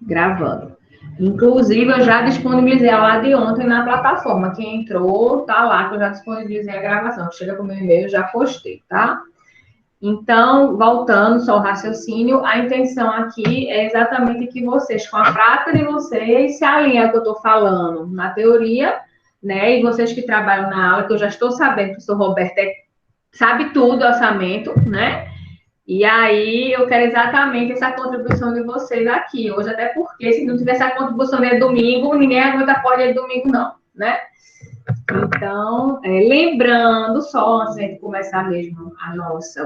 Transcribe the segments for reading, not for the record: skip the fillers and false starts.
Gravando. Inclusive, eu já disponibilizei a aula de ontem na plataforma. Quem entrou, tá lá, que eu já disponibilizei a gravação. Chega com o meu e-mail, já postei, tá? Então, voltando só ao raciocínio, a intenção aqui é exatamente que vocês, com a prática de vocês, se alinhem ao que eu estou falando na teoria, né? E vocês que trabalham na aula, que eu já estou sabendo que o professor Roberto sabe tudo, orçamento, né? E aí, eu quero exatamente essa contribuição de vocês aqui. Hoje, até porque, se não tiver essa contribuição de domingo, ninguém aguenta pode de domingo, não, né? Então, lembrando, só antes de começar mesmo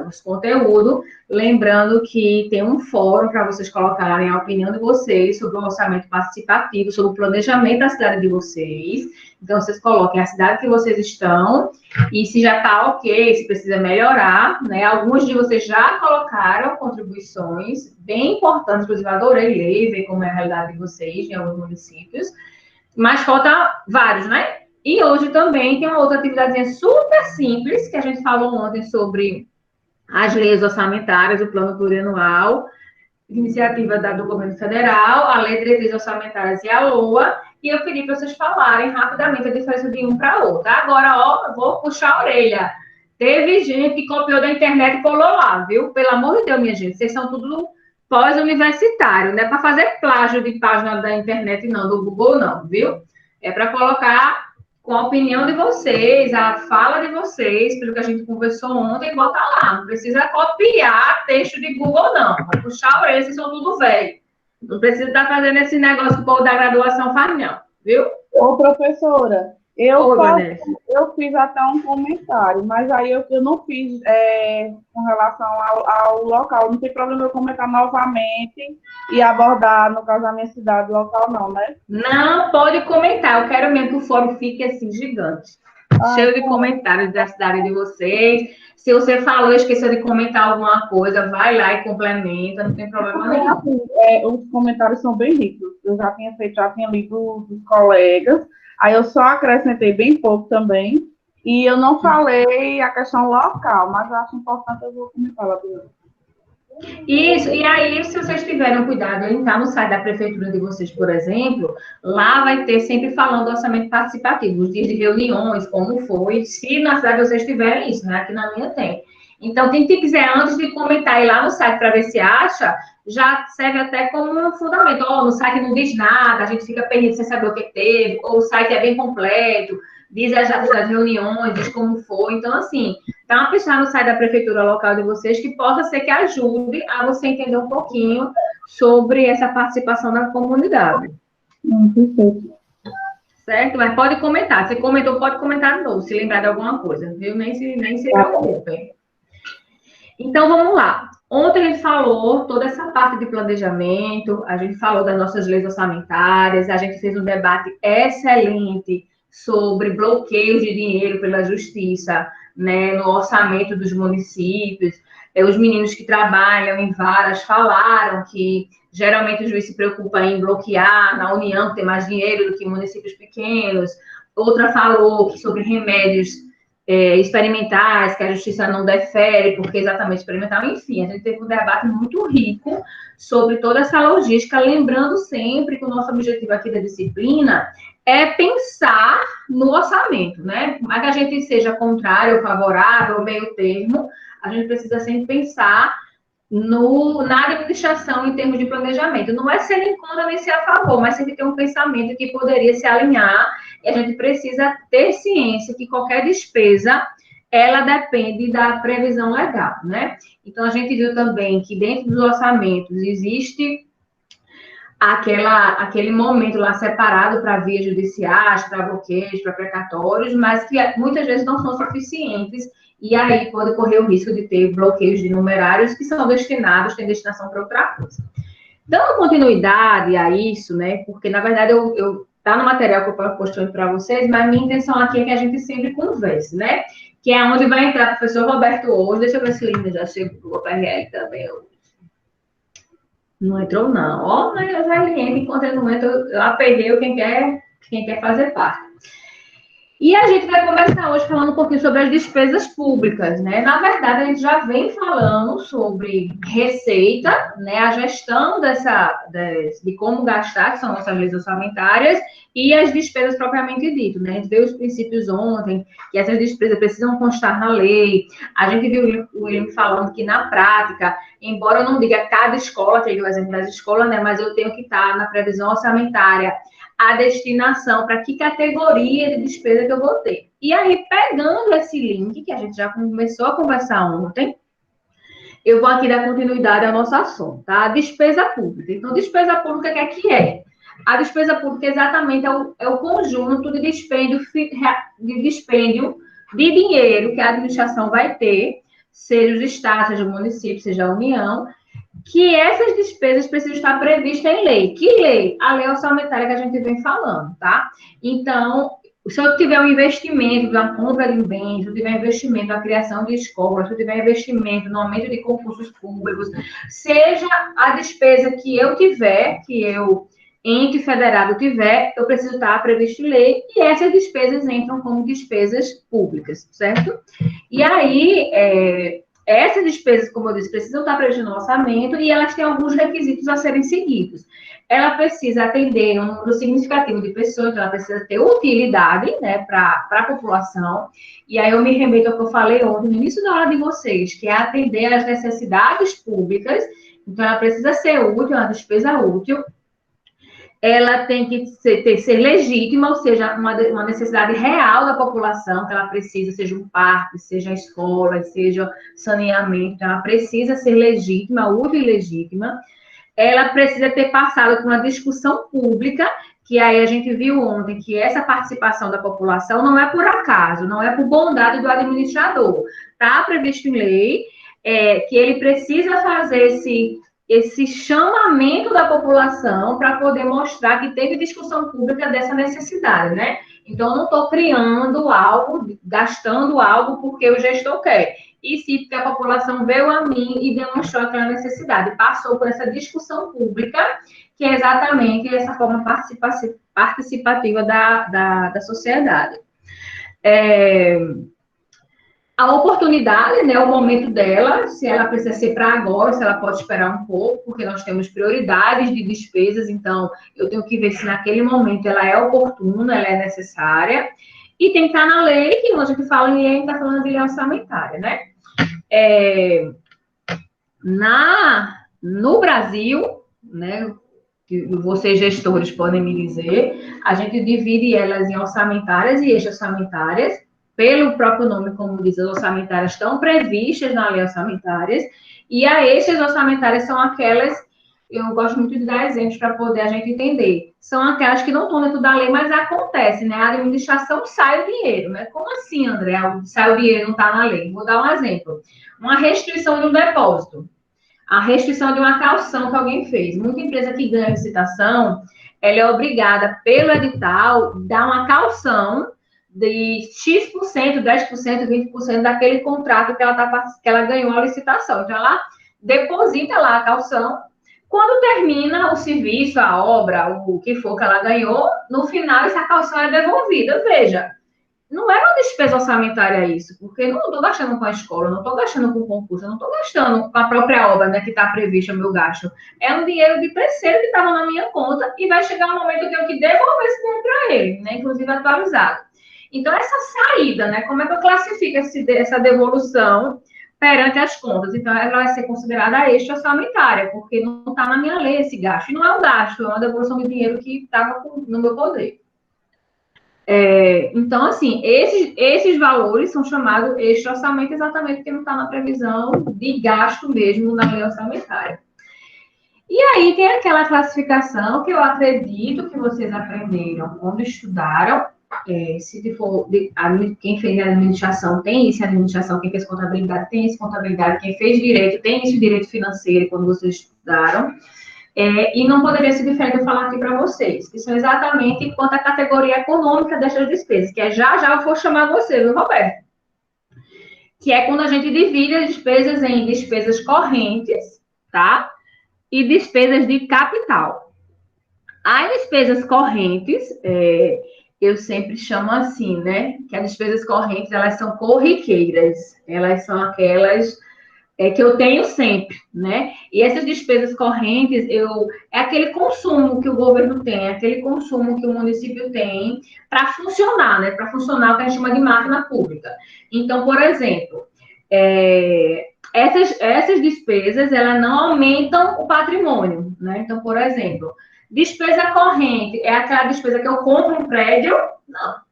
os conteúdos, lembrando que tem um fórum para vocês colocarem a opinião de vocês sobre o orçamento participativo, sobre o planejamento da cidade de vocês. Então, vocês coloquem a cidade que vocês estão e se já está ok, se precisa melhorar, né? Alguns de vocês já colocaram contribuições bem importantes, inclusive adorei ler, ver como é a realidade de vocês em alguns municípios, mas falta vários, né? E hoje também tem uma outra atividade super simples, que a gente falou ontem sobre as leis orçamentárias, o plano plurianual, iniciativa do governo federal, a lei de diretrizes orçamentárias e a LOA, e eu pedi para vocês falarem rapidamente a diferença de um para outro. Agora, ó, eu vou puxar a orelha. Teve gente que copiou da internet e colou lá, viu? Pelo amor de Deus, minha gente, vocês são tudo pós-universitário, não é para fazer plágio de página da internet, não, do Google, não, viu? É para colocar com a opinião de vocês, a fala de vocês, pelo que a gente conversou ontem, bota lá. Não precisa copiar texto de Google, não. Vou puxar a orelha, vocês são tudo velho. Não precisa estar fazendo esse negócio que o povo da graduação faz, não. Viu? Ô, professora, eu fiz até um comentário, mas aí eu não fiz com relação ao local. Não tem problema eu comentar novamente e abordar, no caso, a minha cidade, local, não, né? Não, pode comentar. Eu quero mesmo que o fórum fique assim, gigante. Cheio de comentários da cidade de vocês. Se você falou, esqueceu de comentar alguma coisa, vai lá e complementa, não tem problema nenhum. Assim, os comentários são bem ricos. Eu já tinha lido dos colegas, aí eu só acrescentei bem pouco também, e eu não falei a questão local, mas eu acho importante, eu vou comentar lá dentro. Isso, e aí, se vocês tiverem cuidado em entrar no site da prefeitura de vocês, por exemplo, lá vai ter sempre falando do orçamento participativo, os dias de reuniões, como foi, se na cidade vocês tiverem isso, né? Aqui na minha tem. Então, quem quiser, antes de comentar aí lá no site para ver se acha, já serve até como um fundamento. Ó, no site não diz nada, a gente fica perdido sem saber o que teve, ou o site é bem completo, diz as datas das reuniões, diz como foi. Então, assim, dá uma pesquisa no site da prefeitura local de vocês que possa ser que ajude a você entender um pouquinho sobre essa participação da comunidade. Perfeito. Certo? Mas pode comentar. Se comentou, pode comentar de novo, se lembrar de alguma coisa, viu? Nem se preocupem. Então, vamos lá. Ontem a gente falou toda essa parte de planejamento, a gente falou das nossas leis orçamentárias, a gente fez um debate excelente sobre bloqueios de dinheiro pela justiça, né, no orçamento dos municípios. Os meninos que trabalham em varas falaram que geralmente o juiz se preocupa em bloquear na União, que tem mais dinheiro do que em municípios pequenos. Outra falou que sobre remédios experimentais, que a justiça não defere, porque exatamente experimental, enfim, a gente teve um debate muito rico sobre toda essa logística, lembrando sempre que o nosso objetivo aqui da disciplina é pensar no orçamento, né? Mas que a gente seja contrário ou favorável, meio termo, a gente precisa sempre pensar na administração em termos de planejamento. Não é ser em contra nem ser a favor, mas sempre ter um pensamento que poderia se alinhar, e a gente precisa ter ciência que qualquer despesa, ela depende da previsão legal, né? Então, a gente viu também que dentro dos orçamentos existe aquele momento lá separado para vias judiciais, para bloqueios, para precatórios, mas que muitas vezes não são suficientes, e aí pode correr o risco de ter bloqueios de numerários que são destinados, têm destinação para outra coisa. Dando continuidade a isso, né, porque na verdade tá no material que eu postei para vocês, mas minha intenção aqui é que a gente sempre converse, né, que é onde vai entrar o professor Roberto hoje. Deixa eu ver se o Lina já chegou, o PRL também hoje. Não entrou, não. Ó, mas eu já entra, enquanto ele não entra, eu aperrei quem quer fazer parte. E a gente vai começar hoje falando um pouquinho sobre as despesas públicas, né? Na verdade, a gente já vem falando sobre receita, né? A gestão de como gastar, que são nossas leis orçamentárias, e as despesas propriamente dito, né? A gente viu os princípios ontem, que essas despesas precisam constar na lei. A gente viu o William falando que, na prática, embora eu não diga cada escola, que ele deu o exemplo das escolas, né? Mas eu tenho que estar na previsão orçamentária a destinação, para que categoria de despesa que eu vou ter. E aí, pegando esse link, que a gente já começou a conversar ontem, eu vou aqui dar continuidade ao nosso assunto, tá? Despesa pública. Então, despesa pública, o que é que é? A despesa pública exatamente é o conjunto de dispêndio de dinheiro que a administração vai ter, seja os estados, seja o município, seja a União, que essas despesas precisam estar previstas em lei. Que lei? A lei orçamentária que a gente vem falando, tá? Então, se eu tiver um investimento na compra de bens, se eu tiver investimento na criação de escolas, se eu tiver investimento no aumento de concursos públicos, seja a despesa que eu tiver, que eu, ente federado, tiver, eu preciso estar previsto em lei, e essas despesas entram como despesas públicas, certo? E aí, essas despesas, como eu disse, precisam estar previstas no orçamento e elas têm alguns requisitos a serem seguidos. Ela precisa atender um número significativo de pessoas, então ela precisa ter utilidade, né, para a população. E aí eu me remeto ao que eu falei ontem, no início da aula de vocês, que é atender às necessidades públicas. Então, ela precisa ser útil, é uma despesa útil, ela tem que ser legítima, ou seja, uma necessidade real da população, que ela precisa, seja um parque, seja escola, seja saneamento, então ela precisa ser legítima, útil e legítima. Ela precisa ter passado por uma discussão pública, que aí a gente viu ontem que essa participação da população não é por acaso, não é por bondade do administrador. Está previsto em lei que ele precisa fazer esse chamamento da população para poder mostrar que teve discussão pública dessa necessidade, né? Então, eu não estou criando algo, gastando algo porque o gestor quer. E sim, porque a população veio a mim e demonstrou aquela necessidade, passou por essa discussão pública, que é exatamente essa forma participativa da sociedade. A oportunidade, né, o momento dela, se ela precisa ser para agora, se ela pode esperar um pouco, porque nós temos prioridades de despesas, então eu tenho que ver se naquele momento ela é oportuna, ela é necessária, e tem que estar na lei, que hoje a gente fala em lei, a gente está falando de lei orçamentária, né? No Brasil, né, que vocês gestores podem me dizer, a gente divide elas em orçamentárias e extra-orçamentárias, pelo próprio nome, como diz, as orçamentárias estão previstas na lei orçamentárias, e as extra-orçamentárias são aquelas, eu gosto muito de dar exemplos para poder a gente entender, são aquelas que não estão dentro da lei, mas acontece, né? A administração sai o dinheiro, né? Como assim, André? Sai o dinheiro, não está na lei? Vou dar um exemplo. Uma restrição de um depósito, a restrição de uma calção que alguém fez. Muita empresa que ganha licitação, ela é obrigada, pelo edital, a dar uma calção de X%, 10%, 20% daquele contrato que ela ganhou a licitação. Então, ela deposita lá a calção. Quando termina o serviço, a obra, o que for que ela ganhou, no final essa calção é devolvida. Veja, não é uma despesa orçamentária isso, porque eu não estou gastando com a escola, não estou gastando com o concurso, eu não estou gastando com a própria obra, né, que está prevista o meu gasto. É um dinheiro de terceiro que estava na minha conta e vai chegar um momento que eu tenho que devolver esse dinheiro para ele, né, inclusive atualizado. Então, essa saída, né, como é que eu classifico essa devolução perante as contas? Então, ela vai ser considerada extra-orçamentária, porque não está na minha lei esse gasto. E não é um gasto, é uma devolução de dinheiro que estava no meu poder. Então, assim, esses valores são chamados extra-orçamento exatamente porque não está na previsão de gasto mesmo na lei orçamentária. E aí tem aquela classificação que eu acredito que vocês aprenderam quando estudaram. Se for quem fez administração tem isso, administração, quem fez contabilidade tem isso, contabilidade, quem fez direito tem isso, direito financeiro, quando vocês estudaram. E não poderia ser diferente eu falar aqui para vocês, que são exatamente quanto à categoria econômica dessas despesas, que já eu vou chamar você, viu, Roberto? Que é quando a gente divide as despesas em despesas correntes, tá? E despesas de capital. As despesas correntes, eu sempre chamo assim, né? Que as despesas correntes, elas são corriqueiras. Elas são aquelas que eu tenho sempre, né? E essas despesas correntes, é aquele consumo que o governo tem, é aquele consumo que o município tem para funcionar, né? Para funcionar o que a gente chama de máquina pública. Então, por exemplo, essas despesas, elas não aumentam o patrimônio, né? Então, por exemplo, despesa corrente é aquela despesa que eu compro um prédio? Não.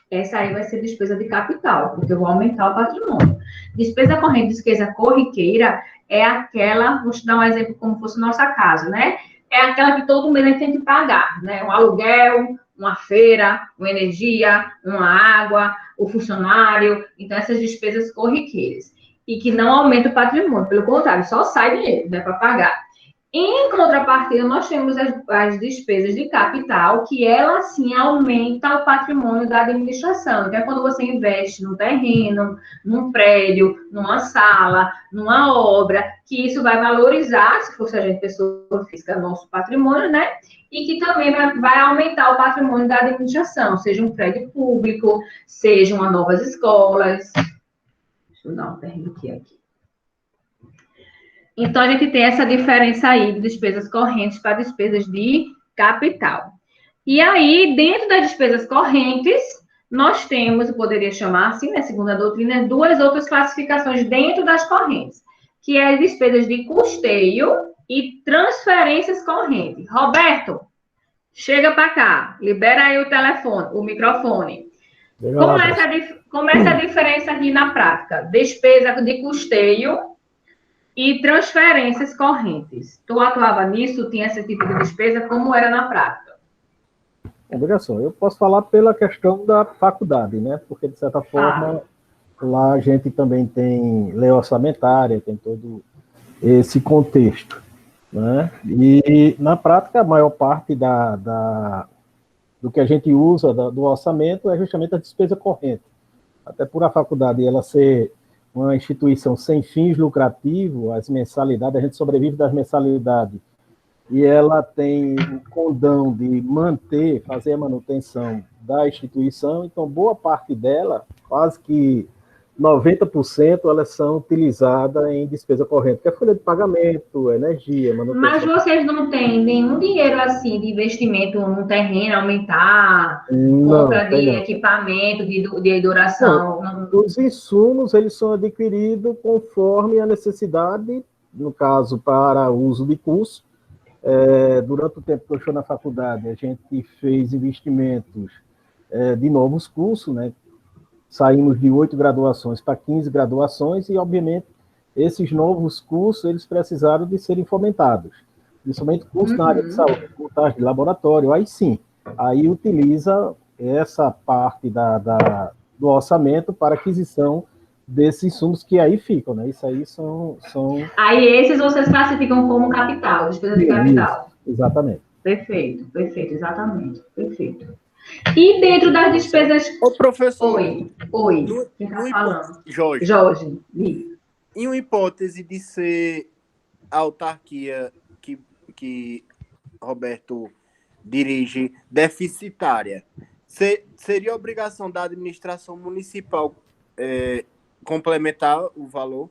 Essa aí vai ser despesa de capital, porque eu vou aumentar o patrimônio. Despesa corrente, despesa corriqueira, é aquela, vou te dar um exemplo como fosse nossa casa, né? É aquela que todo mês a gente tem que pagar, né? Um aluguel, uma feira, uma energia, uma água, o funcionário. Então, essas despesas corriqueiras. E que não aumenta o patrimônio, pelo contrário, só sai dinheiro, né, para pagar. Em contrapartida, nós temos as despesas de capital, que ela sim aumenta o patrimônio da administração. Então, é quando você investe num terreno, num prédio, numa sala, numa obra, que isso vai valorizar, se fosse a gente pessoa física, nosso patrimônio, né? E que também vai aumentar o patrimônio da administração, seja um prédio público, sejam novas escolas. Deixa eu dar um permitir aqui. Então, a gente tem essa diferença aí de despesas correntes para despesas de capital. E aí, dentro das despesas correntes, nós temos, eu poderia chamar assim, né, segundo a doutrina, duas outras classificações dentro das correntes, que é as despesas de custeio e transferências correntes. Roberto, chega para cá, libera aí o telefone, o microfone. Como é essa diferença aqui na prática? Despesa de custeio e transferências correntes. Tu atuava nisso, tinha esse tipo de despesa, como era na prática? Veja só, eu posso falar pela questão da faculdade, né? Porque, de certa forma, lá a gente também tem lei orçamentária, tem todo esse contexto, né? E, na prática, a maior parte do que a gente usa do orçamento é justamente a despesa corrente. Até por a faculdade ela ser uma instituição sem fins lucrativos, as mensalidades, a gente sobrevive das mensalidades, e ela tem o condão de fazer a manutenção da instituição, então boa parte dela, quase que 90%, elas são utilizadas em despesa corrente, que é folha de pagamento, energia, manutenção. Mas vocês não têm nenhum dinheiro assim de investimento no terreno, aumentar, compra de equipamento, de duração? Não. Os insumos, eles são adquiridos conforme a necessidade, no caso, para uso de curso. Durante o tempo que eu estou na faculdade, a gente fez investimentos de novos cursos, né? Saímos de 8 graduações para 15 graduações e, obviamente, esses novos cursos, eles precisaram de serem fomentados. Principalmente cursos na área de saúde, cursos de laboratório, aí sim, aí utiliza essa parte do orçamento para aquisição desses insumos que aí ficam, né? Isso aí são... Aí esses vocês classificam como capital, despesa de capital. Isso, exatamente. Perfeito, exatamente, perfeito. E dentro das despesas... Ô, professor. Oi. Quem está falando? Jorge. Em uma hipótese de ser a autarquia que Roberto dirige deficitária, seria obrigação da administração municipal complementar o valor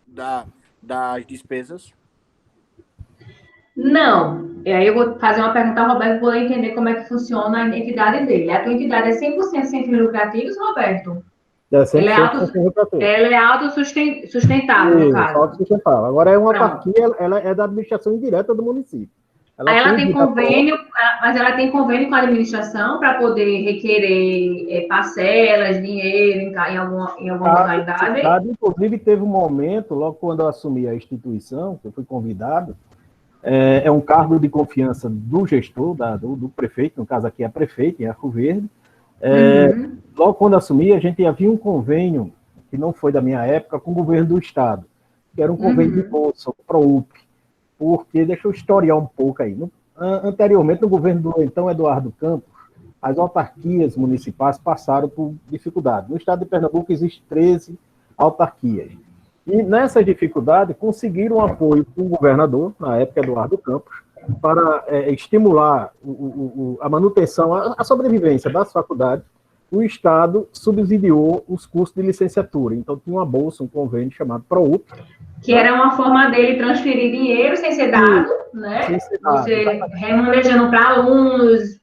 das despesas? Não. E aí eu vou fazer uma pergunta ao Roberto para poder entender como é que funciona a entidade dele. A tua entidade é 100% sem fins lucrativos, Roberto? Ela é autossustentável, no caso. Autossustentável. Agora, é uma autarquia, ela é da administração indireta do município. Ela tem convênio, mas ela tem convênio com a administração para poder requerer parcelas, dinheiro em alguma modalidade? Inclusive, teve um momento, logo quando eu assumi a instituição, que eu fui convidado, é um cargo de confiança do gestor, do prefeito, no caso aqui é a prefeita, em Arco Verde. Logo quando assumi, a gente havia um convênio, que não foi da minha época, com o governo do estado, que era um convênio de bolsa, o ProUP, porque, deixa eu historiar um pouco aí, anteriormente, no governo do então Eduardo Campos, as autarquias municipais passaram por dificuldade. No estado de Pernambuco existem 13 autarquias. E nessa dificuldade conseguiram apoio com o governador, na época Eduardo Campos, para estimular a manutenção, a sobrevivência das faculdades, o Estado subsidiou os custos de licenciatura. Então, tinha uma bolsa, um convênio chamado ProUP. Que era uma forma dele transferir dinheiro sem ser dado, né? Sem ser dado, você exatamente. remanejando para alunos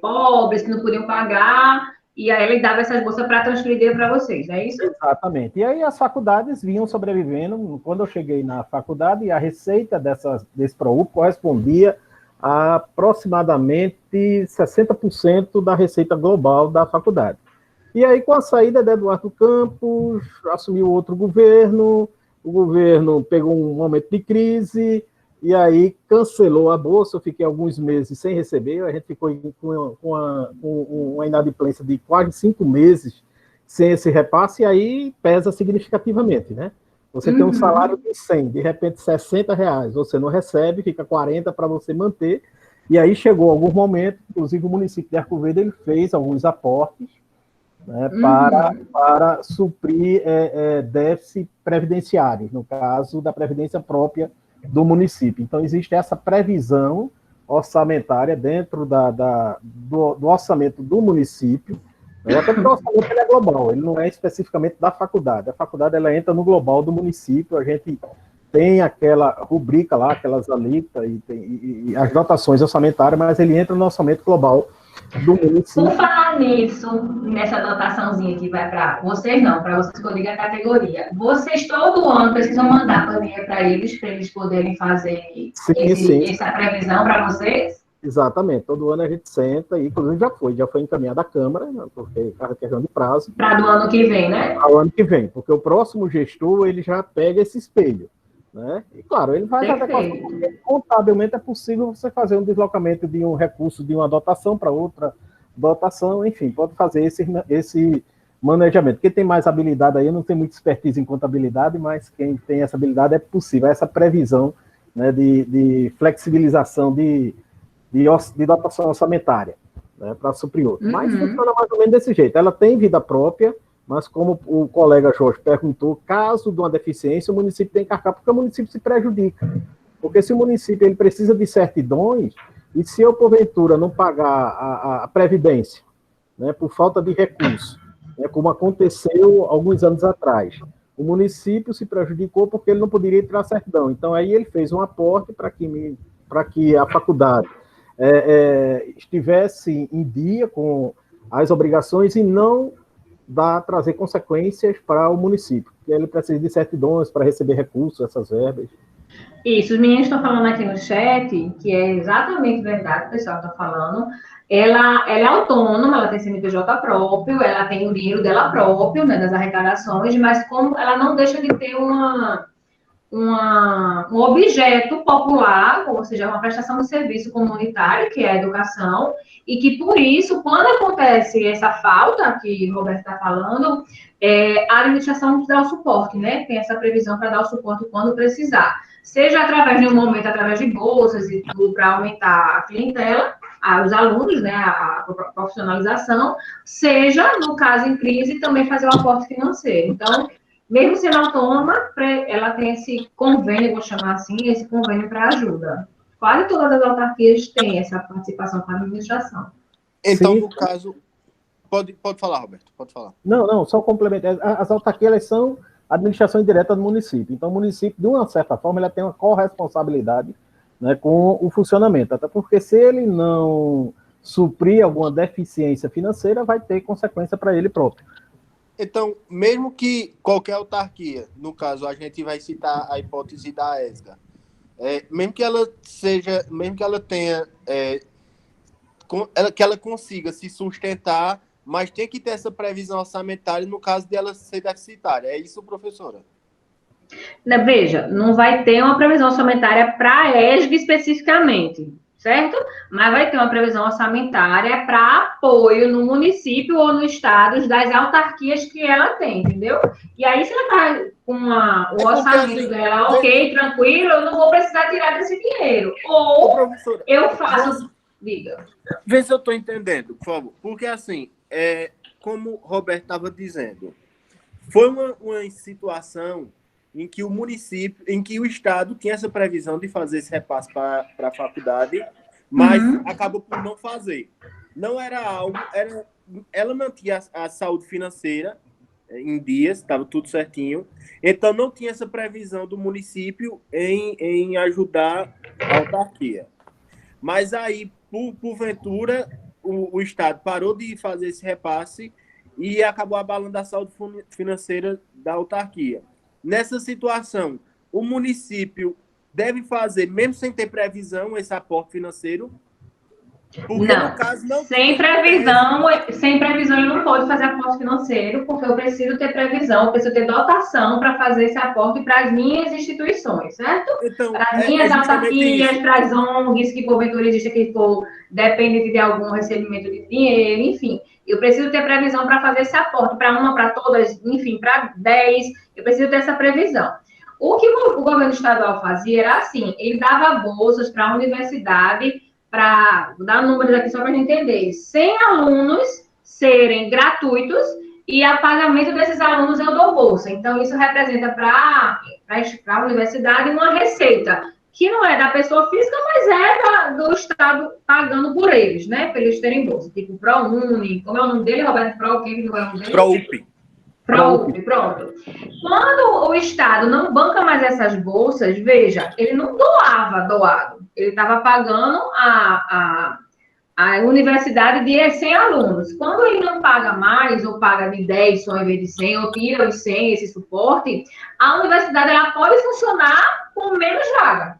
pobres que não podiam pagar, e aí ele dava essas bolsas para transferir dinheiro para vocês, é isso? Exatamente. E aí as faculdades vinham sobrevivendo. Quando eu cheguei na faculdade, a receita desse ProUP correspondia a aproximadamente 60% da receita global da faculdade. E aí, com a saída de Eduardo Campos, assumiu outro governo, o governo pegou um momento de crise, e aí cancelou a bolsa, eu fiquei alguns meses sem receber, a gente ficou com uma inadimplência de quase 5 meses sem esse repasse, e aí pesa significativamente, né? Você tem um salário de 100, de repente R$60, você não recebe, fica 40 para você manter, e aí chegou algum momento, inclusive o município de Arco Verde ele fez alguns aportes, né, para suprir déficit previdenciário, no caso da previdência própria do município. Então, existe essa previsão orçamentária dentro do orçamento do município, até porque o orçamento ele é global, ele não é especificamente da faculdade. A faculdade ela entra no global do município, a gente tem aquela rubrica lá, aquelas alíquotas e as dotações orçamentárias, mas ele entra no orçamento global do município. Por falar nisso, nessa dotaçãozinha que vai para vocês, não, para vocês que eu digo a categoria, vocês todo ano precisam mandar planilha para eles poderem fazer essa previsão para vocês? Exatamente, todo ano a gente senta, e inclusive já foi encaminhada à Câmara, porque é questão de prazo. Para do ano que vem, né? Para o ano que vem, porque o próximo gestor, ele já pega esse espelho, né? E claro, ele vai adequar, porque contabilmente é possível você fazer um deslocamento de um recurso de uma dotação para outra dotação, enfim, pode fazer esse manejamento. Quem tem mais habilidade aí, eu não tenho muita expertise em contabilidade, mas quem tem essa habilidade é possível, essa previsão, né, de flexibilização de dotação orçamentária, né, para suprir outro. Mas funciona mais ou menos desse jeito. Ela tem vida própria, mas como o colega Jorge perguntou, caso de uma deficiência, o município tem que arcar, porque o município se prejudica. Porque se o município ele precisa de certidões, e se eu, porventura, não pagar a previdência, né, por falta de recurso, né, como aconteceu alguns anos atrás, o município se prejudicou porque ele não poderia tirar certidão. Então, aí ele fez um aporte para que a faculdade estivesse em dia com as obrigações e não trazer consequências para o município, porque ele precisa de certidões para receber recursos, essas verbas. Isso, os meninos estão falando aqui no chat, que é exatamente verdade, o pessoal está falando. Ela é autônoma, ela tem CNPJ próprio, ela tem o dinheiro dela próprio, né, das arrecadações, mas como ela não deixa de ter um objeto popular, ou seja, uma prestação de serviço comunitário, que é a educação, e que, por isso, quando acontece essa falta que o Roberto está falando, a administração dá o suporte, né? Tem essa previsão para dar o suporte quando precisar. Seja através de um momento, através de bolsas e tudo, para aumentar a clientela, os alunos, né, a profissionalização, seja, no caso em crise, também fazer o aporte financeiro. Então, mesmo sendo autônoma, ela tem esse convênio, vou chamar assim, esse convênio para ajuda. Quase todas as autarquias têm essa participação com a administração. Então, no caso... Pode falar, Roberto, pode falar. Não, só complementar. As autarquias, elas são administração indireta do município. Então, o município, de uma certa forma, ele tem uma corresponsabilidade, né, com o funcionamento. Até porque, se ele não suprir alguma deficiência financeira, vai ter consequência para ele próprio. Então, mesmo que qualquer autarquia, no caso, a gente vai citar a hipótese da ESGA, mesmo que ela tenha, que ela consiga se sustentar, mas tem que ter essa previsão orçamentária no caso dela ser deficitária. É isso, professora? Veja, não vai ter uma previsão orçamentária para a ESG especificamente, certo? Mas vai ter uma previsão orçamentária para apoio no município ou no estado das autarquias que ela tem, entendeu? E aí, se ela está com o orçamento dela ok, tranquilo, eu não vou precisar tirar desse dinheiro. Ou eu faço... Diga. Vê se eu estou entendendo, por favor. Porque, assim, como o Roberto estava dizendo, foi uma situação em que o município, em que o Estado tinha essa previsão de fazer esse repasse para a faculdade, mas acabou por não fazer. Não era algo, ela mantinha a saúde financeira em dias, estava tudo certinho, então não tinha essa previsão do município em ajudar a autarquia. Mas aí, porventura, o Estado parou de fazer esse repasse e acabou abalando a saúde financeira da autarquia. Nessa situação, o município deve fazer, mesmo sem ter previsão, esse aporte financeiro? Porque, não, no caso, não sem previsão ele não pode fazer aporte financeiro, porque eu preciso ter previsão, eu preciso ter dotação para fazer esse aporte para as minhas instituições, certo? Então, para as minhas autarquias, para as ONGs que porventura existe que for dependente de algum recebimento de dinheiro, enfim. Eu preciso ter previsão para fazer esse aporte, para uma, para todas, enfim, para 10, eu preciso ter essa previsão. O que o governo estadual fazia era assim, ele dava bolsas para a universidade, para dar números aqui só para a gente entender, 100 alunos serem gratuitos e a pagamento desses alunos eu dou bolsa. Então, isso representa para a universidade uma receita, que não é da pessoa física, mas é do Estado pagando por eles, né? Para eles terem bolsa. Tipo, ProUni, como é o nome dele, Roberto? ProUP. ProUP, pronto. Quando o Estado não banca mais essas bolsas, veja, ele não doado. Ele estava pagando a universidade de 100 alunos. Quando ele não paga mais, ou paga de 10 só em vez de 100, ou tira os 100, esse suporte, a universidade ela pode funcionar com menos vaga,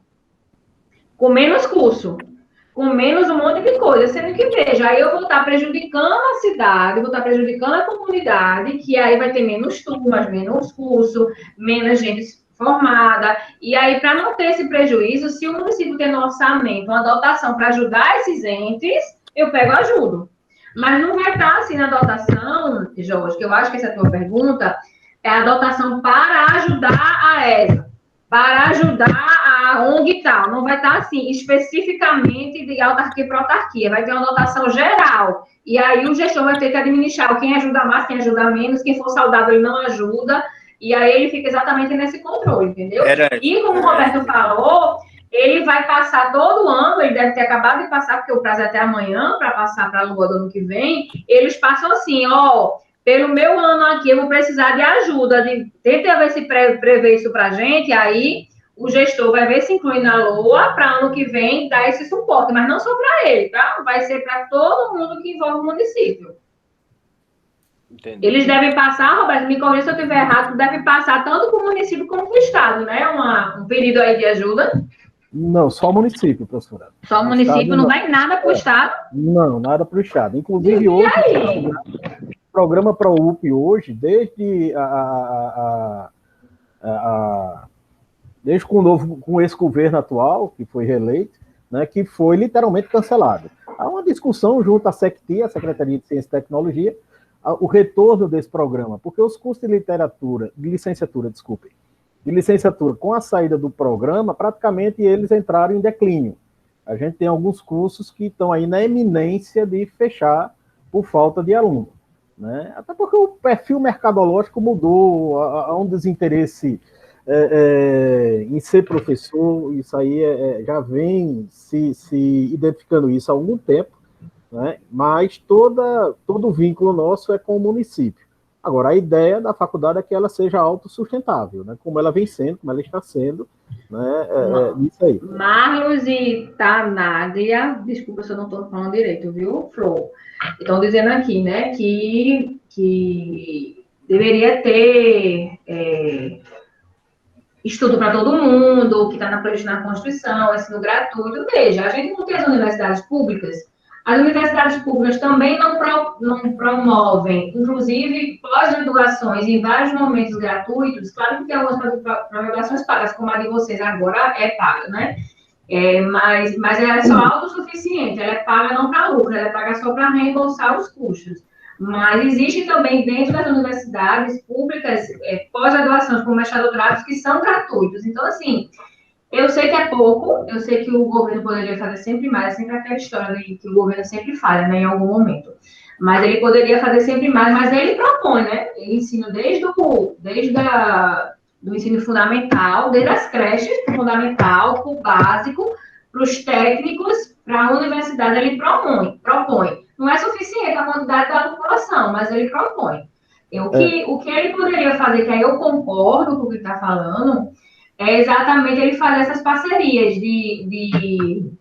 com menos curso, com menos um monte de coisa, sendo que, veja, aí eu vou estar prejudicando a cidade, vou estar prejudicando a comunidade, que aí vai ter menos turmas, menos curso, menos gente formada, e aí, para não ter esse prejuízo, se o município tem no orçamento uma dotação para ajudar esses entes, eu pego e ajudo. Mas não vai estar assim na dotação, Jorge, que eu acho que essa é a tua pergunta, é a dotação para ajudar a ESA, para ajudar a ONG e tal. Não vai estar assim, especificamente de autarquia para autarquia. Vai ter uma dotação geral. E aí o gestor vai ter que administrar quem ajuda mais, quem ajuda menos, quem for saudável ele não ajuda. E aí ele fica exatamente nesse controle, entendeu? E como o Roberto falou, ele vai passar todo ano, ele deve ter acabado de passar, porque o prazo é até amanhã, para passar para a lua do ano que vem, eles passam assim, ó, pelo meu ano aqui, eu vou precisar de ajuda, tenta ver se prevê isso para a gente, aí o gestor vai ver se inclui na LOA, para ano que vem dar esse suporte, mas não só para ele, tá? Vai ser para todo mundo que envolve o município. Entendi. Eles devem passar, Roberto, me corrija se eu estiver errado, deve passar tanto para o município como para o Estado, né? Um pedido aí de ajuda. Não, só o município, professora. Só o município, não vai nada para o Estado? Não, nada para o Estado. Inclusive, hoje, o programa ProUP hoje, desde desde com esse governo atual, que foi reeleito, né, que foi literalmente cancelado. Há uma discussão junto à SECTI, a Secretaria de Ciência e Tecnologia, o retorno desse programa, porque os cursos de licenciatura com a saída do programa, praticamente eles entraram em declínio. A gente tem alguns cursos que estão aí na eminência de fechar por falta de aluno, né? Até porque o perfil mercadológico mudou, há um desinteresse em ser professor, isso aí já vem se identificando isso há algum tempo, né? Mas todo vínculo nosso é com o município. Agora, a ideia da faculdade é que ela seja autossustentável, né? Como ela vem sendo, como ela está sendo, né? Isso aí. Marlos e Tanádia, desculpa se eu não estou falando direito, viu, Flor? Estão dizendo aqui, né, que deveria ter estudo para todo mundo, que está na Constituição, ensino gratuito. Veja, a gente não tem as universidades públicas. As universidades públicas também não promovem, inclusive, pós-graduações em vários momentos gratuitos. Claro que tem algumas pós-graduações pagas, como a de vocês agora é paga, né? Mas ela é só autossuficiente, ela é paga não para lucro, ela é paga só para reembolsar os custos. Mas existe também dentro das universidades públicas pós-graduações com mestrado e doutorado que são gratuitos. Então, assim, eu sei que é pouco, eu sei que o governo poderia fazer sempre mais, é sempre aquela história que o governo sempre falha, né, em algum momento. Mas ele poderia fazer sempre mais, mas ele propõe, né? Ele ensina desde do ensino fundamental, desde as creches, fundamental, para o básico, para os técnicos, para a universidade, ele propõe. Não é suficiente a quantidade da população, mas ele propõe. O que ele poderia fazer, que aí eu concordo com o que está falando, é exatamente ele fazer essas parcerias de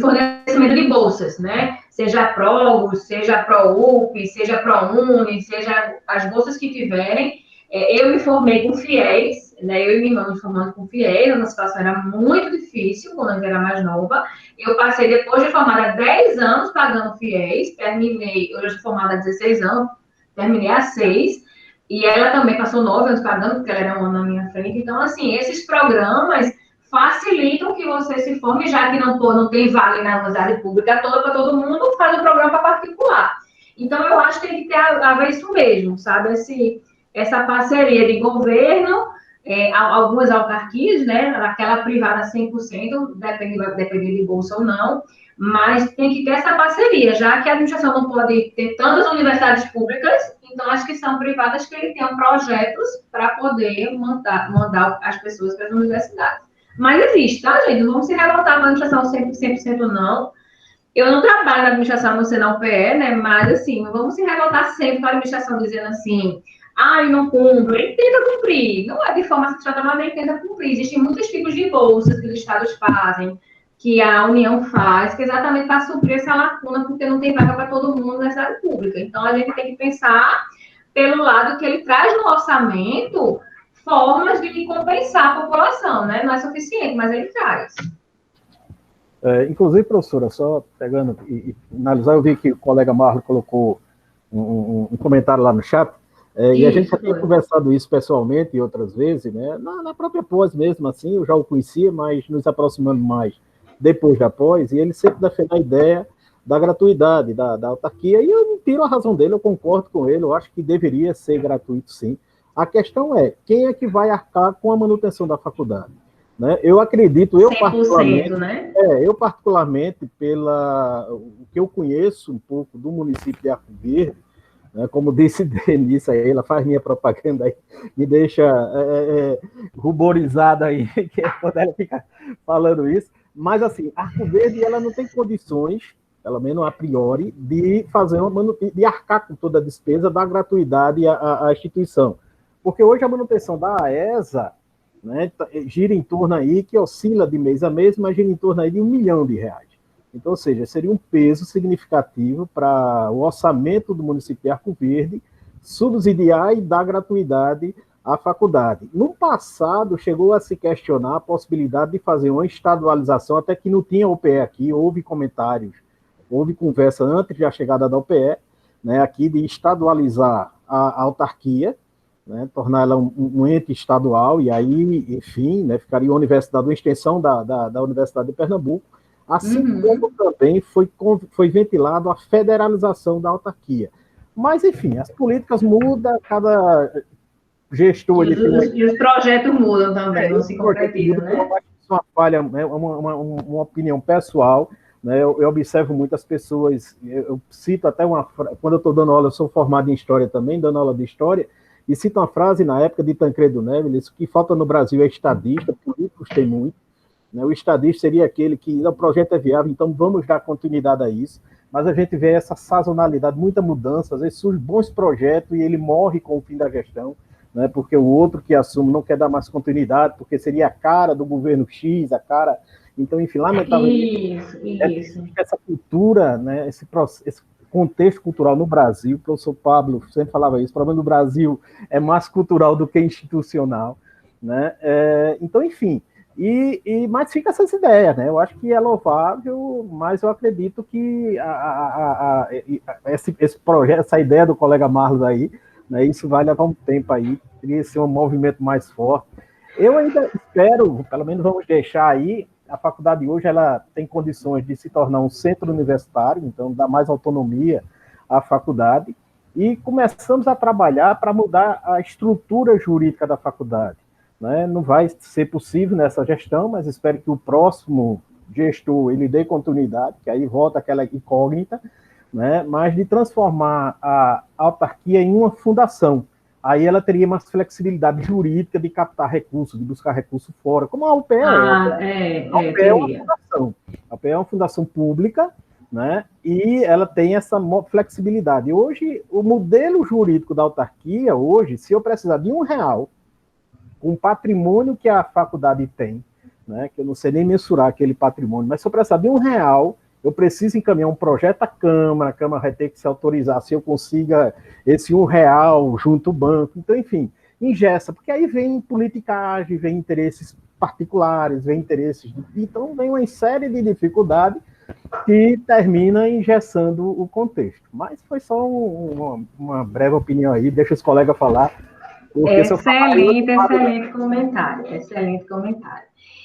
fornecimento de bolsas, né? Seja ProUS, seja ProUP, seja ProUni, seja as bolsas que tiverem. Eu me formei com FIES, né? Eu e minha irmã me formando com FIES, a situação era muito difícil quando eu era mais nova. Eu passei, depois de formada, 10 anos pagando FIES, terminei, eu já sou formada há 16 anos, terminei há 6, e ela também passou 9 anos pagando, porque ela era um ano na minha frente. Então, assim, esses programas facilitam que você se forme, já que não tem vaga na universidade pública toda para todo mundo, faz o programa para particular. Então, eu acho que tem que ter haver isso mesmo, sabe? Essa parceria de governo, algumas autarquias, né? Aquela privada 100%, depende de bolsa ou não, mas tem que ter essa parceria, já que a administração não pode ter tantas universidades públicas, então acho que são privadas que ele tenham projetos para poder mandar as pessoas para as universidades. Mas existe, tá, gente? Não vamos se revoltar com a administração 100% não. Eu não trabalho na administração, não sei na UPE, né? Mas, assim, não vamos se revoltar sempre com a administração dizendo assim, ele não cumpre, ele tenta cumprir. Não é de forma satisfatória, mas ele tenta cumprir. Existem muitos tipos de bolsas que os estados fazem, que a União faz, que é exatamente para suprir essa lacuna, porque não tem vaga para todo mundo na universidade pública. Então, a gente tem que pensar pelo lado que ele traz no orçamento formas de compensar a população, né? Não é suficiente, mas ele traz. Inclusive, professora, só pegando e analisar, eu vi que o colega Marlon colocou um comentário lá no chat, e a gente já tinha conversado isso pessoalmente e outras vezes, né? Na própria pós mesmo, assim, eu já o conhecia, mas nos aproximando mais depois da pós, e ele sempre defende a ideia da gratuidade, da autarquia, e eu não tiro a razão dele, eu concordo com ele, eu acho que deveria ser gratuito, sim. A questão é, quem é que vai arcar com a manutenção da faculdade? Né? Eu acredito, eu particularmente, o que eu conheço um pouco do município de Arco Verde, né, como disse Denise aí, ela faz minha propaganda aí, me deixa ruborizada aí, que é quando ela fica falando isso, mas assim, Arco Verde, ela não tem condições, pelo menos a priori, de fazer de arcar com toda a despesa da gratuidade à instituição. Porque hoje a manutenção da AESA, né, gira em torno aí, que oscila de mês a mês, mas gira em torno aí de R$1 milhão. Então, ou seja, seria um peso significativo para o orçamento do município de Arco Verde subsidiar e dar gratuidade à faculdade. No passado, chegou a se questionar a possibilidade de fazer uma estadualização, até que não tinha UPE aqui, houve comentários, houve conversa antes da chegada da UPE, né, aqui de estadualizar a autarquia, né, tornar ela um ente estadual, e aí, enfim, né, ficaria a universidade, uma extensão da Universidade de Pernambuco, assim como também foi ventilado a federalização da autarquia. Mas, enfim, as políticas mudam, cada gestor... E os projetos mudam também, não se concretizam, né? Eu acho que isso é uma falha, é uma opinião pessoal, né? Eu observo muitas pessoas, eu cito até quando eu estou dando aula, eu sou formado em História também, dando aula de História, e cito uma frase na época de Tancredo Neves: o que falta no Brasil é estadista, políticos tem muito, né? O estadista seria aquele que o projeto é viável, então vamos dar continuidade a isso, mas a gente vê essa sazonalidade, muita mudança, às vezes surgem bons projetos e ele morre com o fim da gestão, né? Porque o outro que assume não quer dar mais continuidade, porque seria a cara do governo X, a cara... Então, enfim, lamentavelmente, isso. Essa cultura, né, esse contexto cultural no Brasil, o professor Pablo sempre falava isso, o problema do Brasil é mais cultural do que institucional, né? Então, enfim, mas fica essas ideias, né? Eu acho que é louvável, mas eu acredito que esse projeto, essa ideia do colega Marlos aí, né, isso vai levar um tempo aí, teria que ser um movimento mais forte. Eu ainda espero, pelo menos vamos deixar aí, a faculdade hoje ela tem condições de se tornar um centro universitário, então dá mais autonomia à faculdade, e começamos a trabalhar para mudar a estrutura jurídica da faculdade, né? Não vai ser possível nessa gestão, mas espero que o próximo gestor ele dê continuidade, que aí volta aquela incógnita, né? Mas de transformar a autarquia em uma fundação, aí ela teria mais flexibilidade jurídica de captar recursos, de buscar recursos fora, como a UPE a UPE é uma fundação. A UPE é uma fundação pública, né? E ela tem essa flexibilidade. Hoje, o modelo jurídico da autarquia, hoje, se eu precisar de R$1, com o patrimônio que a faculdade tem, né? Que eu não sei nem mensurar aquele patrimônio, mas se eu precisar de R$1, eu preciso encaminhar um projeto à Câmara, a Câmara vai ter que se autorizar se eu consiga esse R$1 junto ao banco. Então, enfim, engessa, porque aí vem politicagem, vem interesses particulares, vem interesses... Então, vem uma série de dificuldades que termina engessando o contexto. Mas foi só uma breve opinião aí, deixa os colegas falar. Excelente comentário.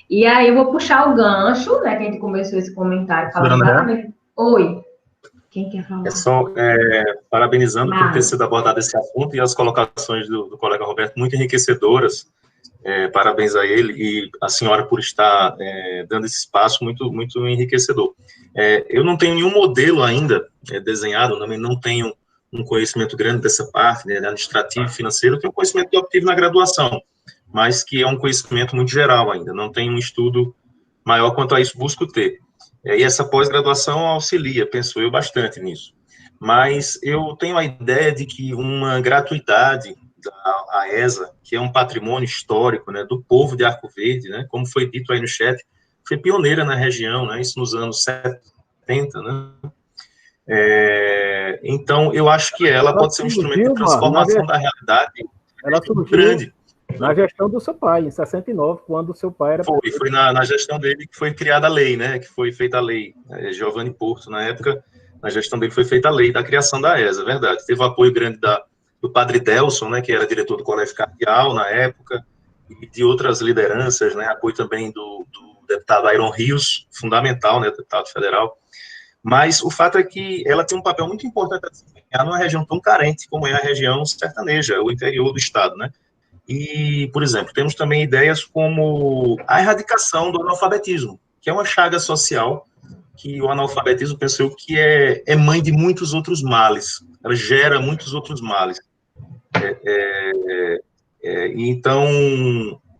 E aí eu vou puxar o gancho, né, que a gente começou esse comentário falando exatamente... Oi, quem quer falar? Só parabenizando por ter sido abordado esse assunto e as colocações do colega Roberto muito enriquecedoras. Parabéns a ele e a senhora por estar dando esse espaço muito, muito enriquecedor. Eu não tenho nenhum modelo ainda desenhado, também não tenho um conhecimento grande dessa parte, né, administrativo e financeiro, eu tenho um conhecimento que eu obtive na graduação, mas que é um conhecimento muito geral ainda, não tenho um estudo maior quanto a isso, busco ter. E essa pós-graduação auxilia, penso eu, bastante nisso. Mas eu tenho a ideia de que uma gratuidade da AESA, que é um patrimônio histórico, né, do povo de Arco Verde, né, como foi dito aí no chat, foi pioneira na região, né, isso nos anos 70, né. Então, eu acho que ela pode ser um instrumento de transformação da realidade grande. Na gestão do seu pai, em 69, quando o seu pai era... Foi na gestão dele que foi criada a lei, né, que foi feita a lei. Giovanni Porto, na época, na gestão dele foi feita a lei da criação da AESA, verdade. Teve o apoio grande do padre Delson, né, que era diretor do Colégio Cardeal na época, e de outras lideranças, né, apoio também do deputado Iron Rios, fundamental, né, deputado federal. Mas o fato é que ela tem um papel muito importante a desempenhar numa região tão carente como é a região sertaneja, o interior do estado, né. E, por exemplo, temos também ideias como a erradicação do analfabetismo, que é uma chaga social, que o analfabetismo, penso eu, que é mãe de muitos outros males, ela gera muitos outros males. Então,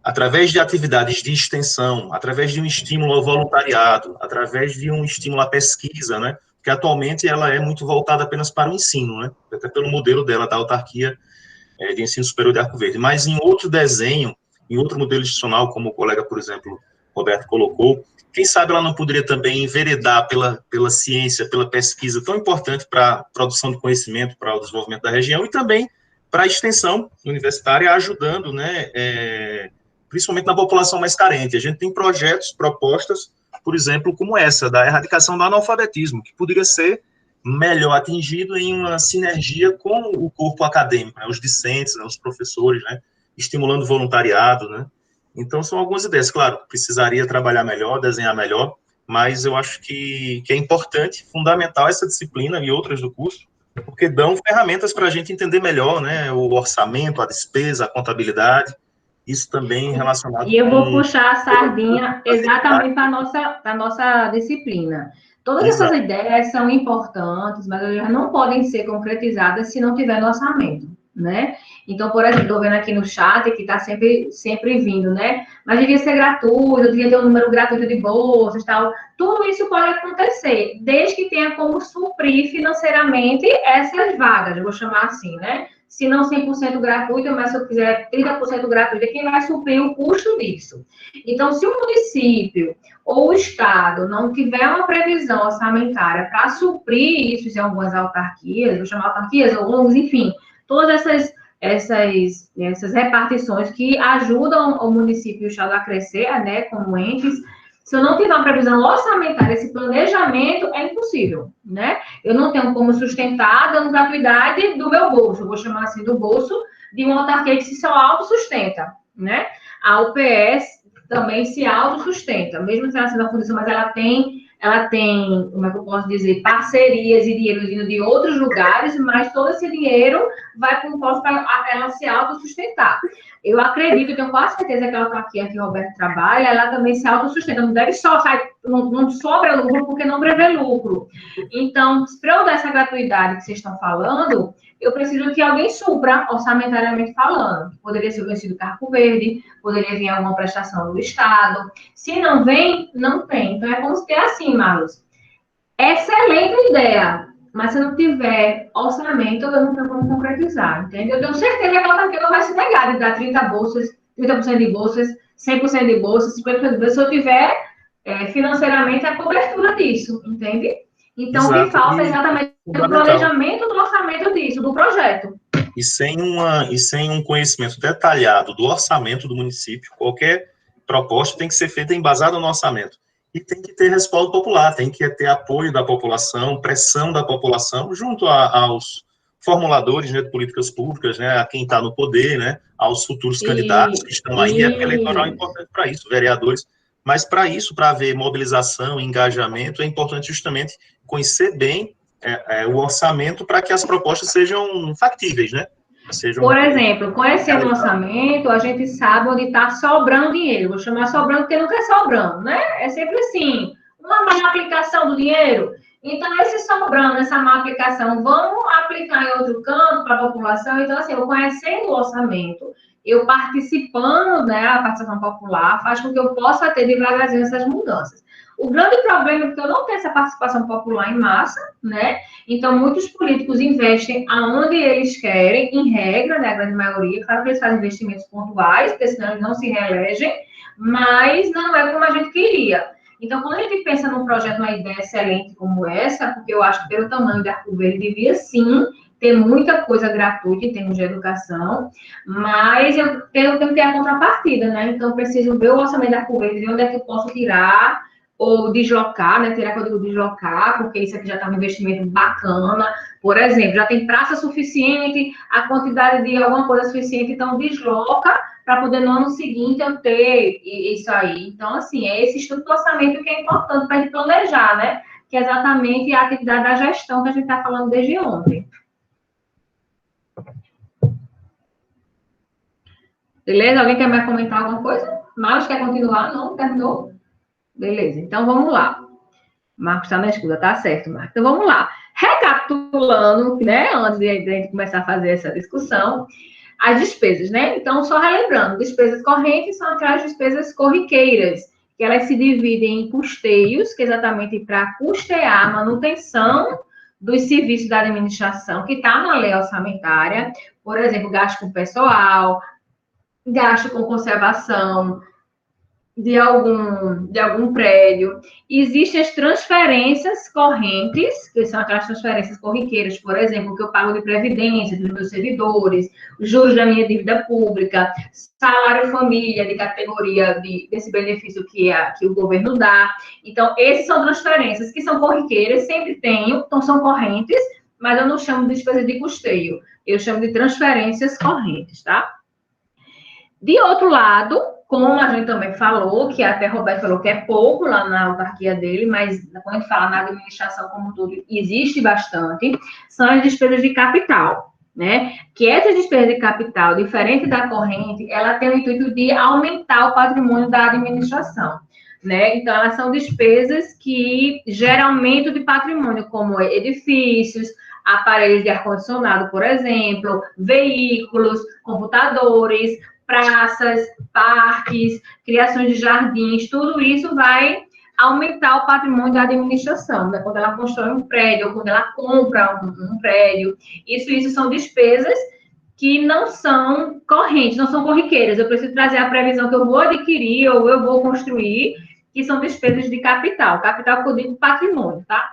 através de atividades de extensão, através de um estímulo ao voluntariado, através de um estímulo à pesquisa, né, que atualmente ela é muito voltada apenas para o ensino, né, até pelo modelo dela, da autarquia de ensino superior de Arco Verde, mas em outro desenho, em outro modelo institucional, como o colega, por exemplo, Roberto colocou, quem sabe ela não poderia também enveredar pela ciência, pela pesquisa tão importante para a produção de conhecimento, para o desenvolvimento da região e também para a extensão universitária, ajudando, né, principalmente na população mais carente. A gente tem projetos, propostas, por exemplo, como essa, da erradicação do analfabetismo, que poderia ser melhor atingido em uma sinergia com o corpo acadêmico, né, os discentes, né, os professores, né, estimulando o voluntariado, né. Então, são algumas ideias. Claro, precisaria trabalhar melhor, desenhar melhor, mas eu acho que é importante, fundamental essa disciplina e outras do curso, porque dão ferramentas para a gente entender melhor, né, o orçamento, a despesa, a contabilidade, isso também relacionado... E eu vou puxar a sardinha exatamente para a nossa disciplina. Todas essas ideias são importantes, mas elas não podem ser concretizadas se não tiver no orçamento, né? Então, por exemplo, estou vendo aqui no chat que está sempre vindo, né? Mas devia ser gratuito, devia ter um número gratuito de bolsas e tal. Tudo isso pode acontecer, desde que tenha como suprir financeiramente essas vagas, eu vou chamar assim, né? Se não 100% gratuito, mas se eu fizer 30% gratuito, quem vai suprir o custo disso? Então, se o município ou o Estado não tiver uma previsão orçamentária para suprir isso em algumas autarquias, vou chamar autarquias ou ONGs, enfim, todas essas repartições que ajudam o município e o Estado a crescer, né, como entes, se eu não tiver uma previsão orçamentária, esse planejamento é impossível, né? Eu não tenho como sustentar dando gratuidade do meu bolso, eu vou chamar assim, do bolso de uma autarquia que se autossustenta, né? A UPS também se autossustenta, mesmo se ela sendo a fundação, mas ela tem, como é que eu posso dizer, parcerias e dinheiro vindo de outros lugares, mas todo esse dinheiro vai para o posto para ela se autossustentar. Eu acredito, tenho quase certeza que a autarquia que o Roberto trabalha, ela também se autossustenta, não deve só sair, não sobra lucro porque não prevê lucro. Então, para eu dar essa gratuidade que vocês estão falando, eu preciso que alguém supra, orçamentariamente falando. Poderia ser o vencido Carco Verde, poderia vir alguma prestação do Estado. Se não vem, não tem. Então, é como se é assim, Marlos. Excelente ideia, mas se não tiver orçamento, eu não tenho como concretizar, entendeu? Eu tenho certeza que aquela tarde não vai se negar de dar 30 bolsas, 30% de bolsas, 100% de bolsas, 50% de bolsas, se eu tiver financeiramente a cobertura disso, entende? Então, o que falta é exatamente o planejamento do orçamento disso, do projeto. E sem um conhecimento detalhado do orçamento do município, qualquer proposta tem que ser feita embasada no orçamento. E tem que ter respaldo popular, tem que ter apoio da população, pressão da população, junto aos formuladores, né, de políticas públicas, né, a quem está no poder, né, aos futuros candidatos que estão aí. A época eleitoral é importante para isso, vereadores. Mas para isso, para haver mobilização, engajamento, é importante justamente conhecer bem o orçamento para que as propostas sejam factíveis, né? Por exemplo, conhecendo o orçamento, a gente sabe onde está sobrando dinheiro. Vou chamar sobrando porque nunca é sobrando, né? É sempre assim, uma má aplicação do dinheiro. Então, esse sobrando, essa má aplicação, vamos aplicar em outro canto para a população. Então, assim, eu conhecendo o orçamento, eu participando, né, a participação popular, faz com que eu possa ter devagarzinho essas mudanças. O grande problema é que eu não tenho essa participação popular em massa, né? Então, muitos políticos investem aonde eles querem, em regra, né, a grande maioria. Claro que eles fazem investimentos pontuais, porque senão eles não se reelegem, mas não é como a gente queria. Então, quando a gente pensa num projeto, uma ideia excelente como essa, porque eu acho que pelo tamanho da Arco Verde, devia sim ter muita coisa gratuita em termos de educação, mas eu tenho que ter a contrapartida, né? Então, eu preciso ver o orçamento da Arco Verde, de onde é que eu posso tirar ou deslocar, né? Tirar quando eu digo deslocar, porque isso aqui já está um investimento bacana. Por exemplo, já tem praça suficiente, a quantidade de alguma coisa suficiente, então desloca para poder no ano seguinte eu ter isso aí. Então, assim, é esse estudo do orçamento que é importante para a gente planejar, né? Que é exatamente a atividade da gestão que a gente está falando desde ontem. Beleza? Alguém quer mais comentar alguma coisa? Marcos, quer continuar? Não? Terminou? Beleza, então vamos lá. Marcos está na escuta, tá certo, Marcos. Então vamos lá. Recapitulando, né, antes de a gente começar a fazer essa discussão, as despesas, né? Então, só relembrando, despesas correntes são aquelas despesas corriqueiras, que elas se dividem em custeios, que é exatamente para custear a manutenção dos serviços da administração, que está na lei orçamentária, por exemplo, gasto com pessoal, gasto com conservação de algum prédio. Existem as transferências correntes, que são aquelas transferências corriqueiras, por exemplo, que eu pago de previdência dos meus servidores, juros da minha dívida pública, salário família de categoria desse benefício que o governo dá. Então, essas são transferências que são corriqueiras, sempre tenho, então são correntes, mas eu não chamo de despesa de custeio, eu chamo de transferências correntes, tá? De outro lado, como a gente também falou, que até Roberto falou que é pouco lá na autarquia dele, mas quando a gente fala na administração como um todo, existe bastante, são as despesas de capital, né? Que essas despesas de capital, diferente da corrente, ela tem o intuito de aumentar o patrimônio da administração, né? Então, elas são despesas que geram aumento de patrimônio, como edifícios, aparelhos de ar-condicionado, por exemplo, veículos, computadores, praças, parques, criações de jardins, tudo isso vai aumentar o patrimônio da administração, né? Quando ela constrói um prédio, ou quando ela compra um prédio. Isso são despesas que não são correntes, não são corriqueiras. Eu preciso trazer a previsão que eu vou adquirir ou eu vou construir, que são despesas de capital. Capital que eu digo patrimônio, tá?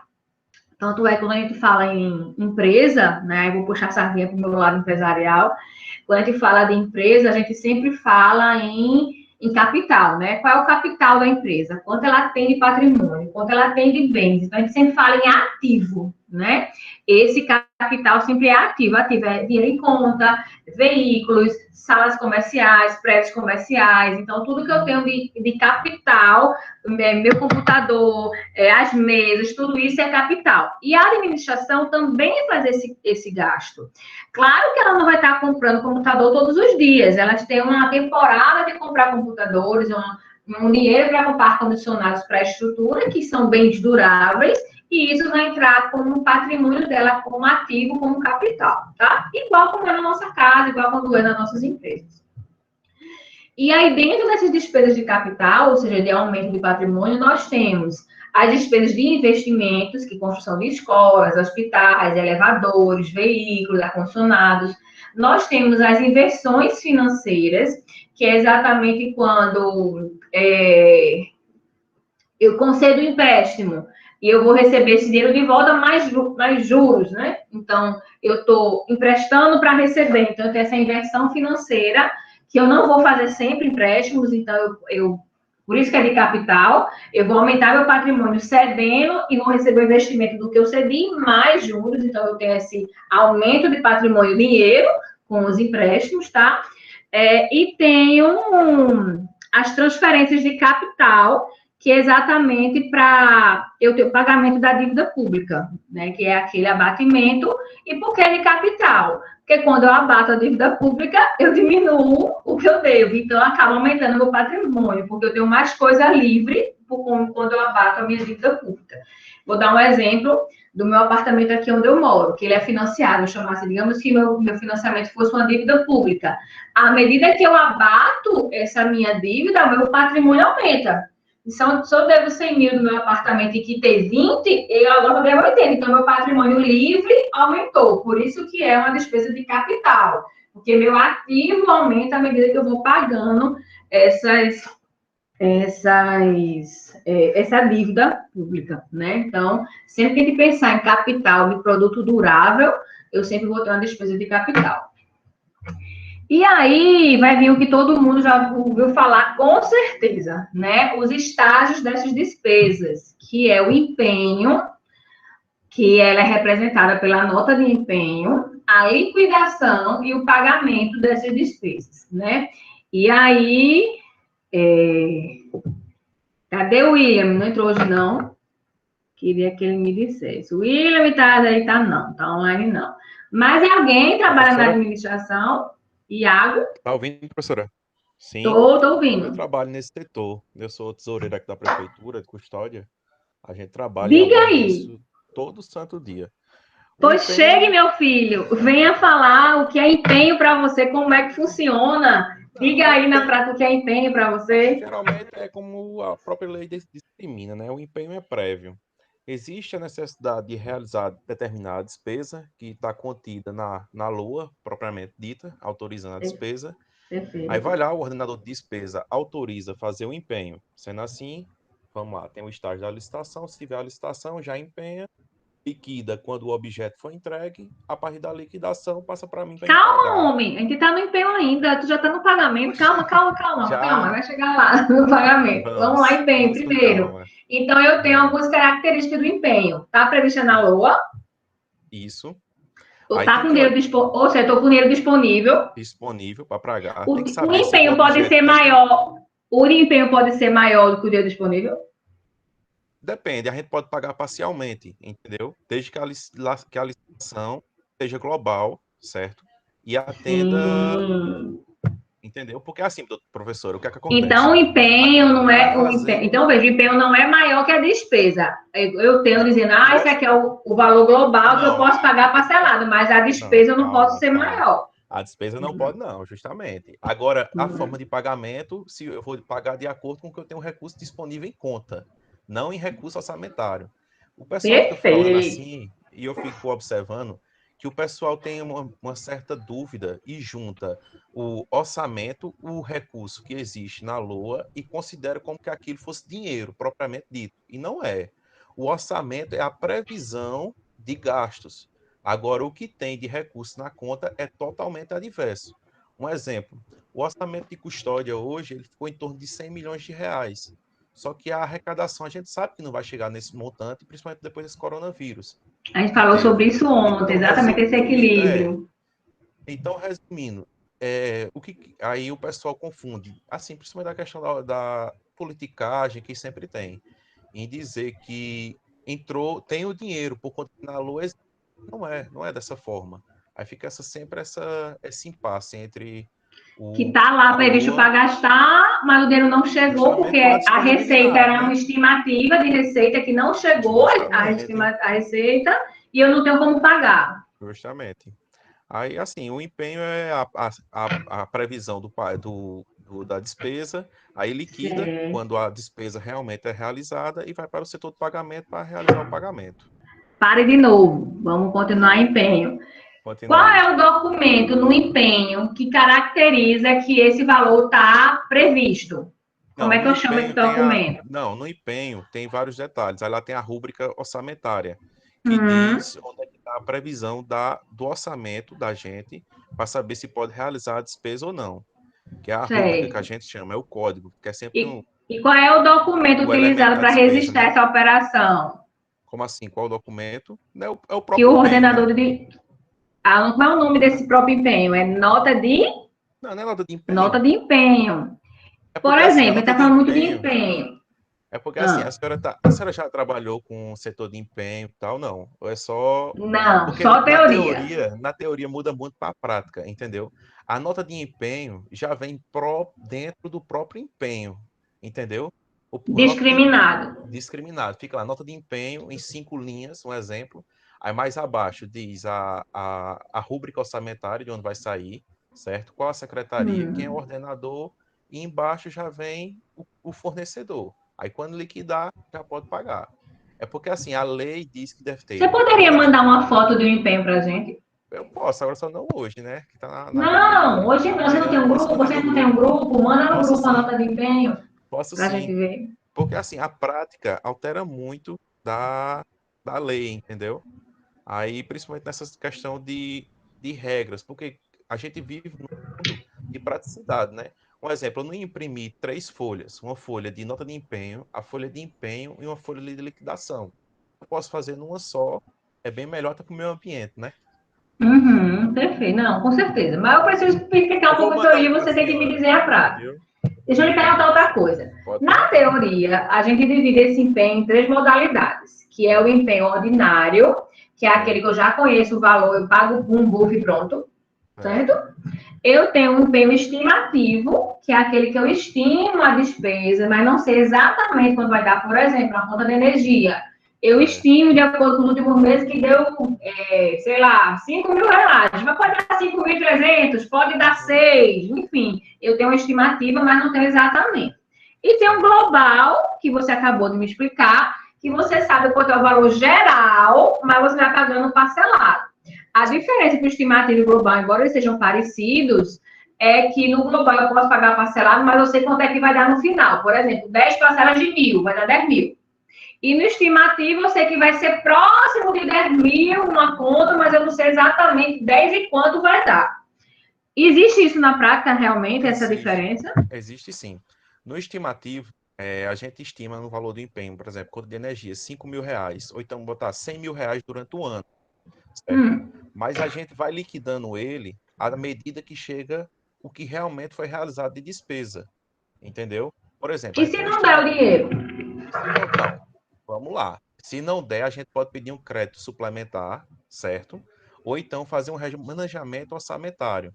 Tanto é que quando a gente fala em empresa, né? Eu vou puxar a sardinha para o meu lado empresarial. Quando a gente fala de empresa, a gente sempre fala em capital, né? Qual é o capital da empresa? Quanto ela tem de patrimônio? Quanto ela tem de bens? Então, a gente sempre fala em ativo, né? Esse capital sempre é ativo. Ativo é dinheiro em conta, veículos, salas comerciais, prédios comerciais. Então, tudo que eu tenho de capital, meu computador, as mesas, tudo isso é capital. E a administração também faz esse gasto. Claro que ela não vai estar comprando computador todos os dias. Elas têm uma temporada de comprar computadores, um dinheiro para comprar ar-condicionados para a estrutura, que são bens duráveis, e isso vai entrar como patrimônio dela, como ativo, como capital, tá? Igual como é na nossa casa, igual quando é nas nossas empresas. E aí, dentro dessas despesas de capital, ou seja, de aumento de patrimônio, nós temos as despesas de investimentos, que construção de escolas, hospitais, elevadores, veículos, ar-condicionados. Nós temos as inversões financeiras, que é exatamente quando eu concedo um empréstimo e eu vou receber esse dinheiro de volta mais juros, né? Então, eu estou emprestando para receber. Então, eu tenho essa inversão financeira, que eu não vou fazer sempre empréstimos, então, por isso que é de capital, eu vou aumentar meu patrimônio cedendo e vou receber o investimento do que eu cedi mais juros, então, eu tenho esse aumento de patrimônio, dinheiro, com os empréstimos, tá? E tenho as transferências de capital, que é exatamente para eu ter o pagamento da dívida pública, né? Que é aquele abatimento. E por que de capital? Porque quando eu abato a dívida pública, eu diminuo o que eu devo. Então, eu acabo aumentando meu patrimônio, porque eu tenho mais coisa livre quando eu abato a minha dívida pública. Vou dar um exemplo do meu apartamento aqui onde eu moro, que ele é financiado, chamasse, digamos que meu financiamento fosse uma dívida pública. À medida que eu abato essa minha dívida, o meu patrimônio aumenta. Então, se eu devo 100 mil no meu apartamento e quitei 20, eu agora devo 80. Então, meu patrimônio livre aumentou. Por isso que é uma despesa de capital. Porque meu ativo aumenta à medida que eu vou pagando essa dívida pública, né? Então, sempre que a gente pensar em capital de produto durável, eu sempre vou ter uma despesa de capital. E aí vai vir o que todo mundo já ouviu falar com certeza, né? Os estágios dessas despesas, que é o empenho, que ela é representada pela nota de empenho, a liquidação e o pagamento dessas despesas, né? E aí, cadê o William? Não entrou hoje, não? Queria que ele me dissesse. O William tá aí, tá não, tá online não. Mas é alguém que trabalha na administração? Iago? Tá ouvindo, professora? Sim. Tô ouvindo. Eu trabalho nesse setor. Eu sou tesoureiro aqui da prefeitura de Custódia. A gente trabalha Diga e aborda aí. isso todo santo dia. Pois chegue, meu filho. Venha falar o que é empenho para você, como é que funciona. Diga aí na prática o que é empenho para você. Geralmente é como a própria lei discrimina, né? O empenho é prévio. Existe a necessidade de realizar determinada despesa que está contida na LOA, propriamente dita, autorizando a despesa. Perfeito. Aí vai lá, o ordenador de despesa autoriza fazer o empenho. Sendo assim, vamos lá, tem o estágio da licitação. Se tiver a licitação, já empenha, liquida quando o objeto for entregue. A partir da liquidação, passa para mim para Calma, entregar. homem. A gente tá no empenho ainda. Tu já tá no pagamento. Calma. Já. Calma. Vai chegar lá no pagamento. Vamos lá, empenho primeiro. Então, eu tenho algumas características do empenho. Tá prevista na LOA? Isso. Ou tá com dinheiro disponível? Ou seja, eu tô com dinheiro disponível. Disponível para pagar. O empenho pode ser maior. O empenho pode ser maior do que o dinheiro disponível? Depende, a gente pode pagar parcialmente, entendeu? Desde que a licitação seja global, certo? E atenda... Entendeu? Porque assim, professor, o que é que acontece? Então, o empenho não é... Então, veja, o empenho não é maior que a despesa. Eu tenho dizendo, esse aqui é o valor global que eu posso pagar parcelado, mas a despesa eu não posso ser maior. A despesa não pode, não, justamente. Agora, a forma de pagamento, se eu vou pagar de acordo com o que eu tenho recurso disponível em conta, não em recurso orçamentário. O pessoal fica falando assim, e eu fico observando, que o pessoal tem uma certa dúvida e junta o orçamento, o recurso que existe na LOA e considera como que aquilo fosse dinheiro, propriamente dito. E não é. O orçamento é a previsão de gastos. Agora, o que tem de recurso na conta é totalmente adverso. Um exemplo, o orçamento de custódia hoje ele ficou em torno de 100 milhões de reais. Só que a arrecadação a gente sabe que não vai chegar nesse montante, principalmente depois desse coronavírus. A gente falou sobre isso ontem, então, exatamente esse equilíbrio. Então, resumindo, aí o pessoal confunde, assim, principalmente a questão da politicagem que sempre tem, em dizer que tem o dinheiro por conta na LOA. Não é dessa forma. Aí fica sempre esse impasse entre Que está lá previsto para gastar, mas o dinheiro não chegou, porque a receita era uma estimativa de receita que não chegou a receita, e eu não tenho como pagar. Justamente. Aí, assim, o empenho é a previsão da despesa, aí liquida quando a despesa realmente é realizada e vai para o setor de pagamento para realizar o pagamento. Pare de novo, vamos continuar empenho. Continue. Qual é o documento no empenho que caracteriza que esse valor está previsto? Como é que eu chamo esse documento? No empenho tem vários detalhes. Aí lá tem a rúbrica orçamentária, que diz onde é que está a previsão do orçamento da gente para saber se pode realizar a despesa ou não. Que é a rúbrica que a gente chama, é o código, que é sempre E qual é o documento utilizado para registrar essa operação? Como assim? Qual o documento? É o próprio que o ordenador empenho, de... qual é o nome desse próprio empenho? É nota de... Não, não é nota de empenho. Nota de empenho. Por assim, exemplo, ele está falando muito de empenho. É porque assim, a senhora já trabalhou com o setor de empenho e tal, não? Ou é só... Não, porque só teoria. Na teoria muda muito para a prática, entendeu? A nota de empenho já vem dentro do próprio empenho, entendeu? Discriminado. Discriminado. Fica lá, nota de empenho em 5 linhas, um exemplo. Aí mais abaixo diz a rúbrica orçamentária de onde vai sair, certo? Qual a secretaria, quem é o ordenador, e embaixo já vem o fornecedor. Aí quando liquidar, já pode pagar. É porque assim, a lei diz que deve ter... Você poderia mandar uma foto do empenho para a gente? Eu posso, agora só não hoje, né? Que tá não, hoje não. Você não tem um grupo? Você não tem um grupo? Manda no grupo a nota de empenho. Posso pra sim. Gente ver. Porque assim, a prática altera muito da lei, entendeu? Aí, principalmente nessa questão de regras, porque a gente vive num mundo de praticidade, né? Um exemplo, eu não imprimi 3 folhas, uma folha de nota de empenho, a folha de empenho e uma folha de liquidação. Eu posso fazer numa só, é bem melhor até para o meio ambiente, né? Perfeito, não, com certeza. Mas eu preciso explicar um pouco a teoria e você tem que me dizer a prática. Deixa eu lhe perguntar outra coisa. Na teoria, a gente divide esse empenho em 3 modalidades, que é o empenho ordinário, que é aquele que eu já conheço o valor, eu pago um buff e pronto, certo? Eu tenho um empenho estimativo, que é aquele que eu estimo a despesa, mas não sei exatamente quanto vai dar, por exemplo, a conta de energia. Eu estimo, de acordo com os últimos meses, que deu, sei lá, 5 mil reais. Mas pode dar 5.300, pode dar 6, enfim. Eu tenho uma estimativa, mas não tenho exatamente. E tem um global, que você acabou de me explicar, que você sabe quanto é o valor geral, mas você vai pagando parcelado. A diferença entre o estimativo e o global, embora eles sejam parecidos, é que no global eu posso pagar parcelado, mas eu sei quanto é que vai dar no final. Por exemplo, 10 parcelas de 1.000, vai dar 10 mil. E no estimativo, eu sei que vai ser próximo de 10 mil uma conta, mas eu não sei exatamente 10 e quanto vai dar. Existe isso na prática, realmente, essa diferença? Existe sim. No estimativo, a gente estima no valor do empenho, por exemplo, conta de energia, 5 mil reais, ou então botar 100 mil reais durante o ano. Certo? Mas a gente vai liquidando ele à medida que chega o que realmente foi realizado de despesa. Entendeu? Por exemplo... E se não der o dinheiro? Então, vamos lá. Se não der, a gente pode pedir um crédito suplementar, certo? Ou então fazer um remanejamento orçamentário,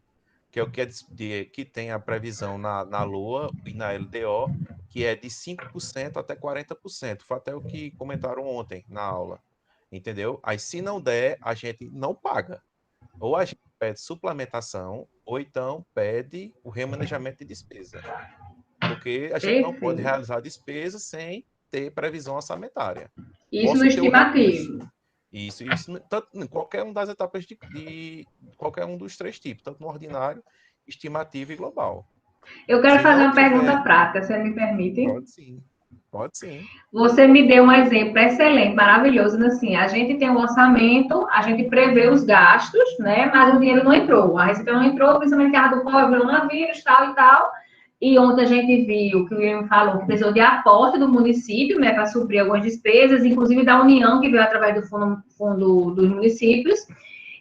que é o que tem a previsão na LOA e na LDO, que é de 5% até 40%. Foi até o que comentaram ontem na aula. Entendeu? Aí, se não der, a gente não paga. Ou a gente pede suplementação, ou então pede o remanejamento de despesa. Porque a gente não pode realizar a despesa sem ter previsão orçamentária. Isso no estimativo. Isso tanto em qualquer uma das etapas de qualquer um dos 3 tipos, tanto no ordinário, estimativo e global. Eu quero fazer uma pergunta prática, você me permite? Pode sim. Pode sim. Você me deu um exemplo excelente, maravilhoso, assim, a gente tem um orçamento, a gente prevê os gastos, né, mas o dinheiro não entrou, a receita não entrou, principalmente por causa do coronavírus, tal e tal, e ontem a gente viu, que o William falou, que precisou de aporte do município, né, para suprir algumas despesas, inclusive da União, que veio através do fundo dos municípios,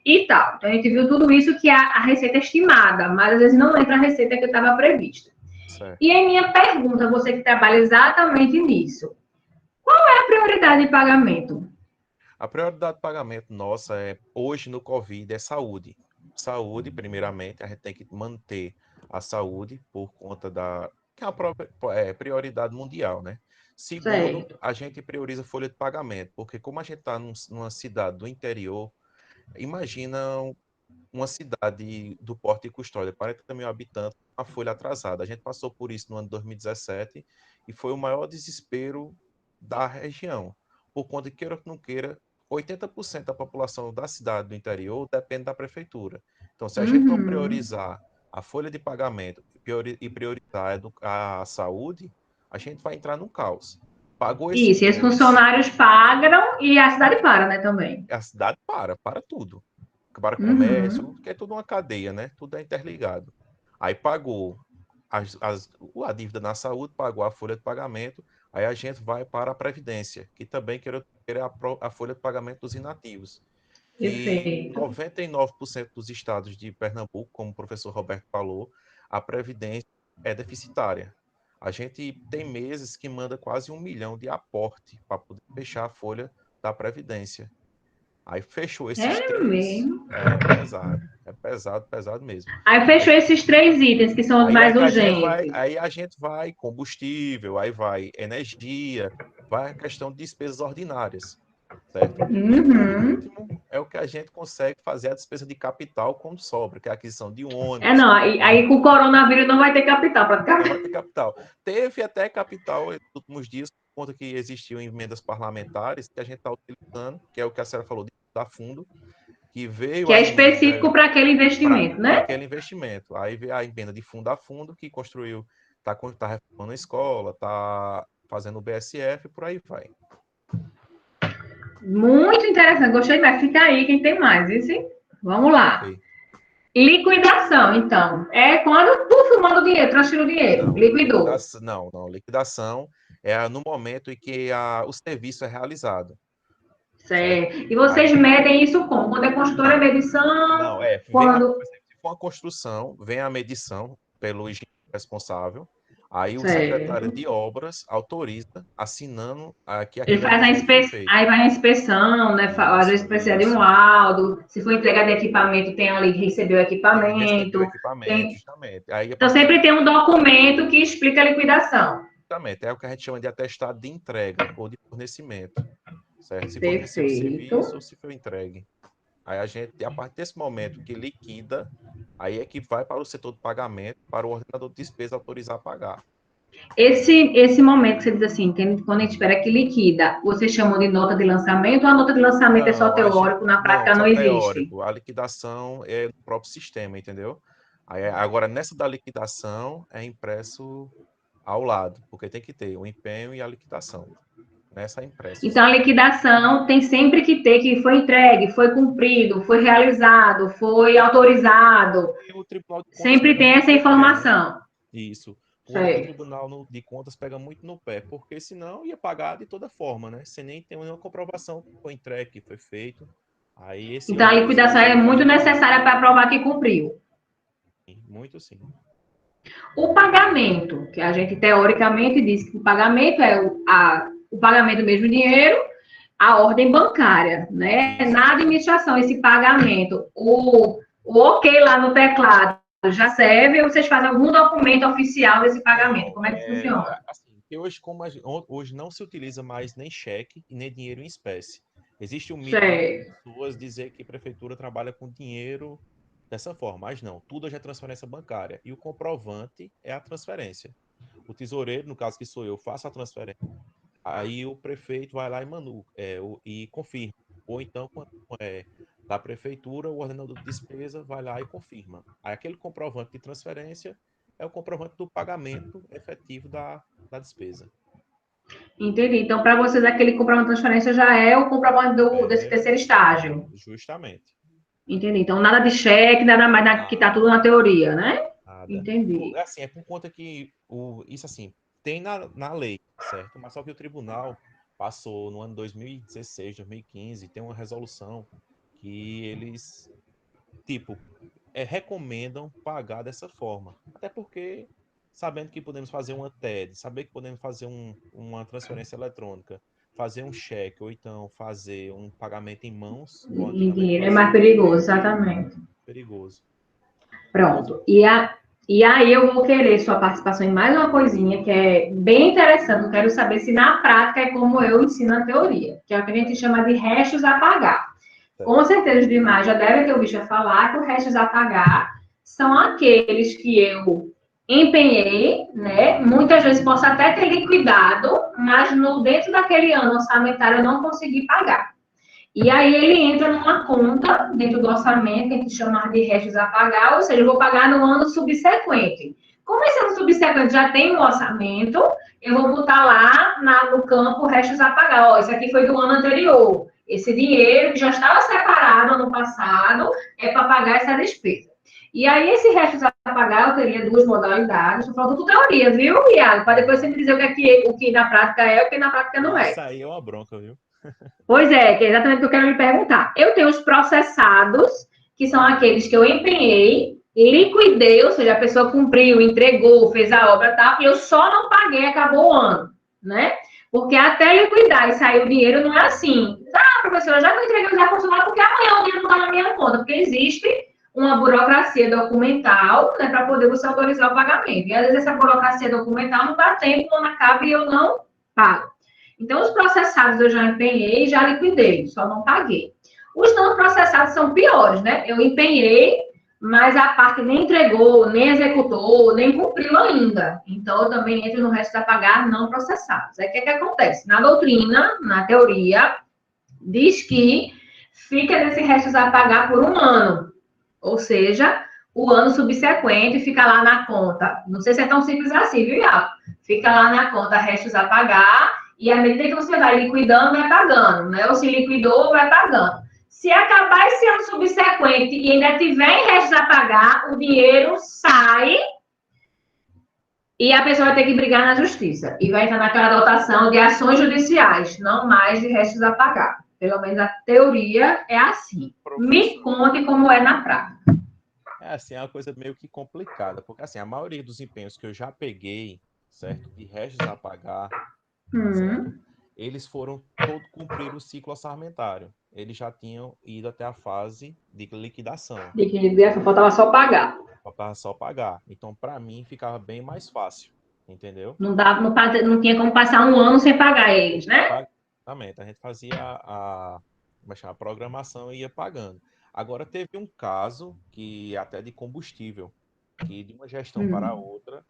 e tal. Então, a gente viu tudo isso que é a receita estimada, mas às vezes não entra a receita que estava prevista. Certo. E a minha pergunta, você que trabalha exatamente nisso, qual é a prioridade de pagamento? A prioridade de pagamento nossa hoje no Covid é saúde. Saúde, primeiramente, a gente tem que manter à saúde por conta que é a própria prioridade mundial, né? Segundo, Certo. a gente prioriza folha de pagamento, porque como a gente está numa cidade do interior, imagina uma cidade do Porto e Custódia, 40 mil habitantes, a folha atrasada. A gente passou por isso no ano de 2017 e foi o maior desespero da região. Por conta de queira ou não queira, 80% da população da cidade do interior depende da prefeitura. Então, se a gente não priorizar a folha de pagamento e priorizar a saúde, a gente vai entrar num caos. Pagou esse Isso, e os mês, funcionários pagam e a cidade para, né, também. a cidade para tudo. Para comércio, que é tudo uma cadeia, né? Tudo é interligado. Aí pagou a dívida na saúde, pagou a folha de pagamento, aí a gente vai para a Previdência, que também quer a folha de pagamento dos inativos. Que Perfeito. 99% dos estados de Pernambuco, como o professor Roberto falou, a Previdência é deficitária. A gente tem meses que manda quase 1 milhão de aporte para poder fechar a folha da Previdência. Aí fechou esses É três. mesmo. É pesado, pesado mesmo. Aí fechou esses 3 itens que são os Aí é mais que a gente vai, urgentes. aí a gente vai combustível, aí vai energia, vai a questão de despesas ordinárias, certo? E por último, é o que a gente consegue fazer a despesa de capital quando sobra, que é a aquisição de ônibus. Não, aí com o coronavírus não vai ter capital Não praticamente. vai ter capital. Teve até capital nos últimos dias, por conta que existiam emendas parlamentares que a gente está utilizando, que é o que a senhora falou da fundo, que veio Que a é emenda específico para aquele para investimento, né? aquele investimento. Aí veio a emenda de fundo a fundo, que construiu, tá reformando a escola, tá fazendo o BSF, por aí vai. Muito interessante, gostei mais. Fica aí quem tem mais, isso? Vamos lá. Okay. Liquidação, então. É quando tu manda o dinheiro, transfere o dinheiro. Liquidou. Liquidação é no momento em que o serviço é realizado. Certo. E vocês medem isso como? Quando é construtora, é medição? Não, quando... se for uma construção, vem a medição pelo engenheiro responsável, aí o Certo. secretário de obras autoriza, assinando que Ele aquele faz objeto foi feito. aí vai a inspeção, né? Às vezes precisa de um laudo. Se for entrega de equipamento, tem ali que recebeu o Recebeu o equipamento. equipamento, justamente. Aí, Então, sempre tem um documento que explica a liquidação. Justamente, é o que a gente chama de atestado de entrega ou de fornecimento, certo? Se forneceu o Perfeito. serviço ou se foi entregue. Aí a gente, a partir desse momento que liquida, aí é que vai para o setor de pagamento, para o ordenador de despesa autorizar a pagar. Esse momento que você diz assim, quando a gente espera que liquida, vocês chamam de nota de lançamento ou a nota de lançamento é só teórico, na prática não só existe? teórico. A liquidação é no próprio sistema, entendeu? Aí, agora, nessa da liquidação, é impresso ao lado, porque tem que ter o empenho e a liquidação. Nessa é impresso. Então, a liquidação tem sempre que ter que foi entregue, foi cumprido, foi realizado, foi autorizado. E o Tribunal de Contas Sempre pega tem muito essa no pé, né? informação. Isso. Quando o Certo. Tribunal de Contas pega muito no pé, porque senão ia pagar de toda forma, né? Sem nem ter nenhuma comprovação que foi entregue, que foi feito. Aí esse Então, a liquidação é muito necessária para provar que cumpriu. Muito sim. O pagamento, que a gente teoricamente diz que o pagamento é o pagamento do mesmo dinheiro, a ordem bancária, né? Isso. Na administração, esse pagamento, o ok lá no teclado já serve ou vocês fazem algum documento oficial desse pagamento? Não, Como é que funciona? Assim, hoje, hoje não se utiliza mais nem cheque e nem dinheiro em espécie. Existe um mito de pessoas dizer que a prefeitura trabalha com dinheiro dessa forma, mas não, tudo é transferência bancária e o comprovante é a transferência. O tesoureiro, no caso que sou eu, faço a transferência, aí o prefeito vai lá e confirma. Ou então, quando da prefeitura, o ordenador de despesa vai lá e confirma. Aí aquele comprovante de transferência é o comprovante do pagamento efetivo da despesa. Entendi. Então, para vocês, aquele comprovante de transferência já é o comprovante desse terceiro estágio. Justamente. Entendi. Então, nada de cheque, nada mais, que está tudo na teoria, né? Nada. Entendi. Assim, é por conta que isso assim, tem na lei, certo? Mas só que o tribunal passou no ano 2016, 2015, tem uma resolução que eles, tipo, recomendam pagar dessa forma. Até porque, sabendo que podemos fazer uma TED, saber que podemos fazer uma transferência eletrônica, fazer um cheque, ou então fazer um pagamento em mãos, igual Em antigamente dinheiro é fazia, mais perigoso, exatamente. perigoso. Pronto. E aí eu vou querer sua participação em mais uma coisinha que é bem interessante. Eu quero saber se na prática é como eu ensino a teoria, que é o que a gente chama de restos a pagar. Com certeza os demais já devem ter ouvido falar que os restos a pagar são aqueles que eu empenhei, né? Muitas vezes posso até ter liquidado, mas dentro daquele ano orçamentário eu não consegui pagar. E aí ele entra numa conta dentro do orçamento, que a gente chama de restos a pagar, ou seja, eu vou pagar no ano subsequente. Como esse ano subsequente já tem um orçamento, eu vou botar lá no campo restos a pagar. Ó, isso aqui foi do ano anterior. Esse dinheiro que já estava separado ano passado é para pagar essa despesa. E aí, esse restos a pagar, eu teria duas modalidades. Estou falando tudo teoria, viu, Iago? Para depois você me dizer o que na prática é, o que na prática não é. Isso aí é uma bronca, viu? Pois é, que é exatamente o que eu quero lhe perguntar. Eu tenho os processados, que são aqueles que eu empenhei, liquidei, ou seja, a pessoa cumpriu, entregou, fez a obra, tá? E eu só não paguei, acabou o ano, né? Porque até liquidar e sair o dinheiro não é assim. Ah, professora, já que eu entreguei, eu já posso lá, porque amanhã o dinheiro não está na minha conta, porque existe uma burocracia documental, né, para poder você autorizar o pagamento. E às vezes essa burocracia documental não dá tempo, não acaba e eu não pago. Então, os processados eu já empenhei e já liquidei, só não paguei. Os não processados são piores, né? Eu empenhei, mas a parte nem entregou, nem executou, nem cumpriu ainda. Então, eu também entro no resto a pagar não processados. Aí, o que acontece? Na doutrina, na teoria, diz que fica nesse resto a pagar por um ano. Ou seja, o ano subsequente fica lá na conta. Não sei se é tão simples assim, viu, Iago? Fica lá na conta restos a pagar, e à medida que você vai liquidando, vai pagando, né? Ou se liquidou, vai pagando. Se acabar esse ano subsequente e ainda tiver em restos a pagar, o dinheiro sai e a pessoa vai ter que brigar na justiça. E vai entrar naquela dotação de ações judiciais, não mais de restos a pagar. Pelo menos a teoria é assim. Me conte como é na prática. É assim, é uma coisa meio que complicada, porque assim, a maioria dos empenhos que eu já peguei, certo? De restos a pagar, certo? Eles foram todo cumprir o ciclo orçamentário. Eles já tinham ido até a fase de liquidação. De liquidação, faltava só pagar. Faltava só pagar. Então, para mim, ficava bem mais fácil, entendeu? Não tinha como passar um ano sem pagar eles, né? Exatamente. A gente fazia a programação e ia pagando. Agora, teve um caso que até de combustível, que de uma gestão para outra,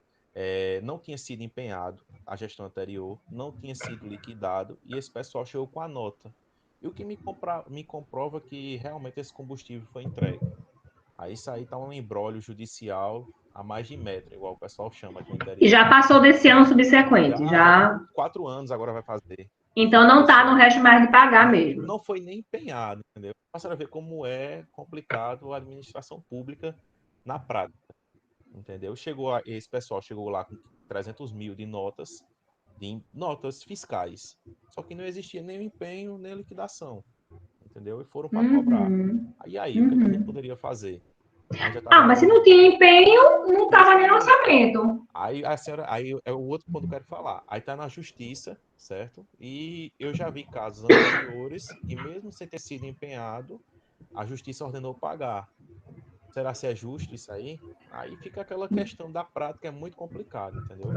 não tinha sido empenhado, a gestão anterior, não tinha sido liquidado, e esse pessoal chegou com a nota. E o que me comprova que realmente esse combustível foi entregue. Aí isso aí tá um imbróglio judicial a mais de metro, igual o pessoal chama aqui no interior. E já passou desse ano subsequente, já... 4 anos agora vai fazer. Então não tá no resto mais de pagar mesmo. Não foi nem empenhado, entendeu? Passaram a ver como é complicado a administração pública na prática, entendeu? Esse pessoal chegou lá com 300 mil de notas fiscais, só que não existia nem o empenho, nem a liquidação, entendeu? E foram para cobrar. Aí, o que a gente poderia fazer? Mas se não tinha empenho, não estava nem no orçamento. Aí é o outro ponto que eu quero falar. Aí tá na justiça, certo? E eu já vi casos anteriores que mesmo sem ter sido empenhado, a justiça ordenou pagar. Será se é justo isso aí? Aí fica aquela questão da prática, é muito complicado, entendeu?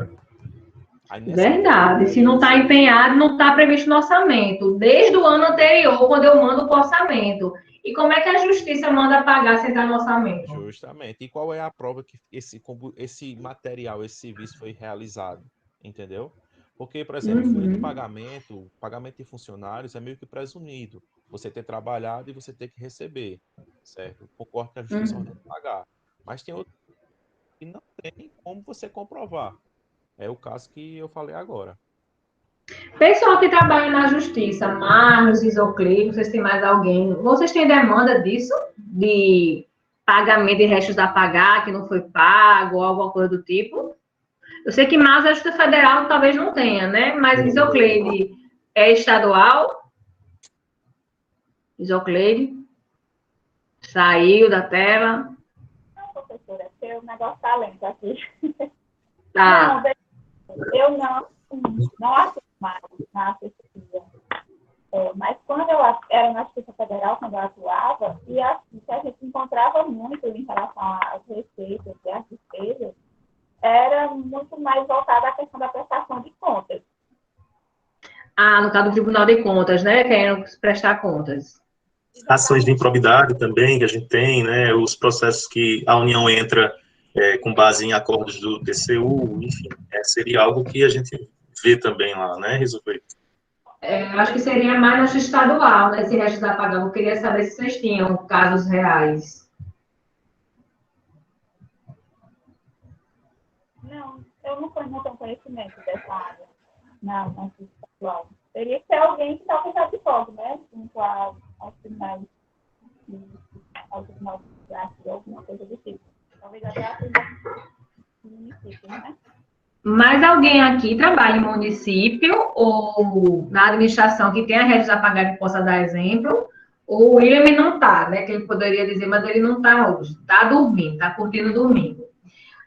Verdade. Se não está empenhado, não está previsto no orçamento. Desde o ano anterior, quando eu mando para o orçamento. E como é que a justiça manda pagar sem estar no orçamento? Justamente. E qual é a prova que esse material, esse serviço foi realizado? Entendeu? Porque, por exemplo, folha de pagamento de funcionários é meio que presumido. Você ter trabalhado e você ter que receber, certo? Concordo que a justiça ordena pagar. Mas tem outro que não tem como você comprovar. É o caso que eu falei agora. Pessoal que trabalha na justiça, Marlos, Isoclei, vocês têm mais alguém? Vocês têm demanda disso? De pagamento de restos a pagar, que não foi pago, ou alguma coisa do tipo? Eu sei que Marlos, a Justiça Federal talvez não tenha, né? Mas Isocleide é estadual? Isocleide? Saiu da tela? Não, professora, porque o negócio tá lento aqui. Tá. Não, eu não atuo mais na assessoria. Mas quando eu era na Justiça Federal, quando eu atuava, e assim, a gente encontrava muito em relação às receitas e às despesas empresa era muito mais voltada à questão da prestação de contas. Ah, no caso do Tribunal de Contas, né? Querendo prestar contas. Ações de improbidade também, que a gente tem, né? Os processos que a União entra com base em acordos do TCU, enfim, seria algo que a gente vê também lá, né? Resolver. Acho que seria mais na justiça estadual, né? Esse registro a pagar. Eu queria saber se vocês tinham casos reais. Não, eu não tenho conhecimento dessa área na justiça estadual. Teria que ser alguém que está com advogado, né? Junto ao tribunal de arte, alguma coisa do tipo. Talvez até a do município, né? Mas alguém aqui trabalha em município ou na administração que tenha registro a pagar que possa dar exemplo? O William não está, né? Que ele poderia dizer, mas ele não está hoje. Está dormindo, está curtindo o domingo.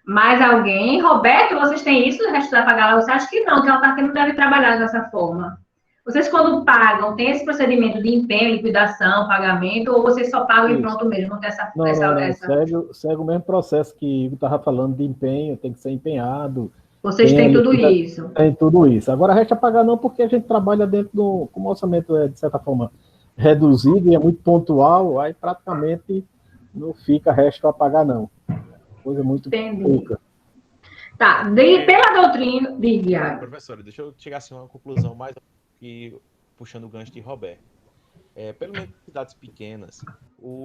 Mas alguém, Roberto, vocês têm isso, registro a pagar lá? Você acha que não, que ela não deve trabalhar dessa forma? Vocês, quando pagam, tem esse procedimento de empenho, liquidação, pagamento, ou vocês só pagam e pronto mesmo? Não tem essa... Segue o mesmo processo que eu estava falando de empenho, tem que ser empenhado. Vocês têm tudo isso? Tem tudo isso. Agora, resta pagar não, porque a gente trabalha dentro do... Como o orçamento é, de certa forma, reduzido e é muito pontual, aí praticamente não fica resto a pagar, não. Coisa muito pouca. Tá, pela doutrina... Professora, deixa eu chegar assim a uma conclusão mais que puxando o gancho de Roberto. Pelo menos em cidades pequenas,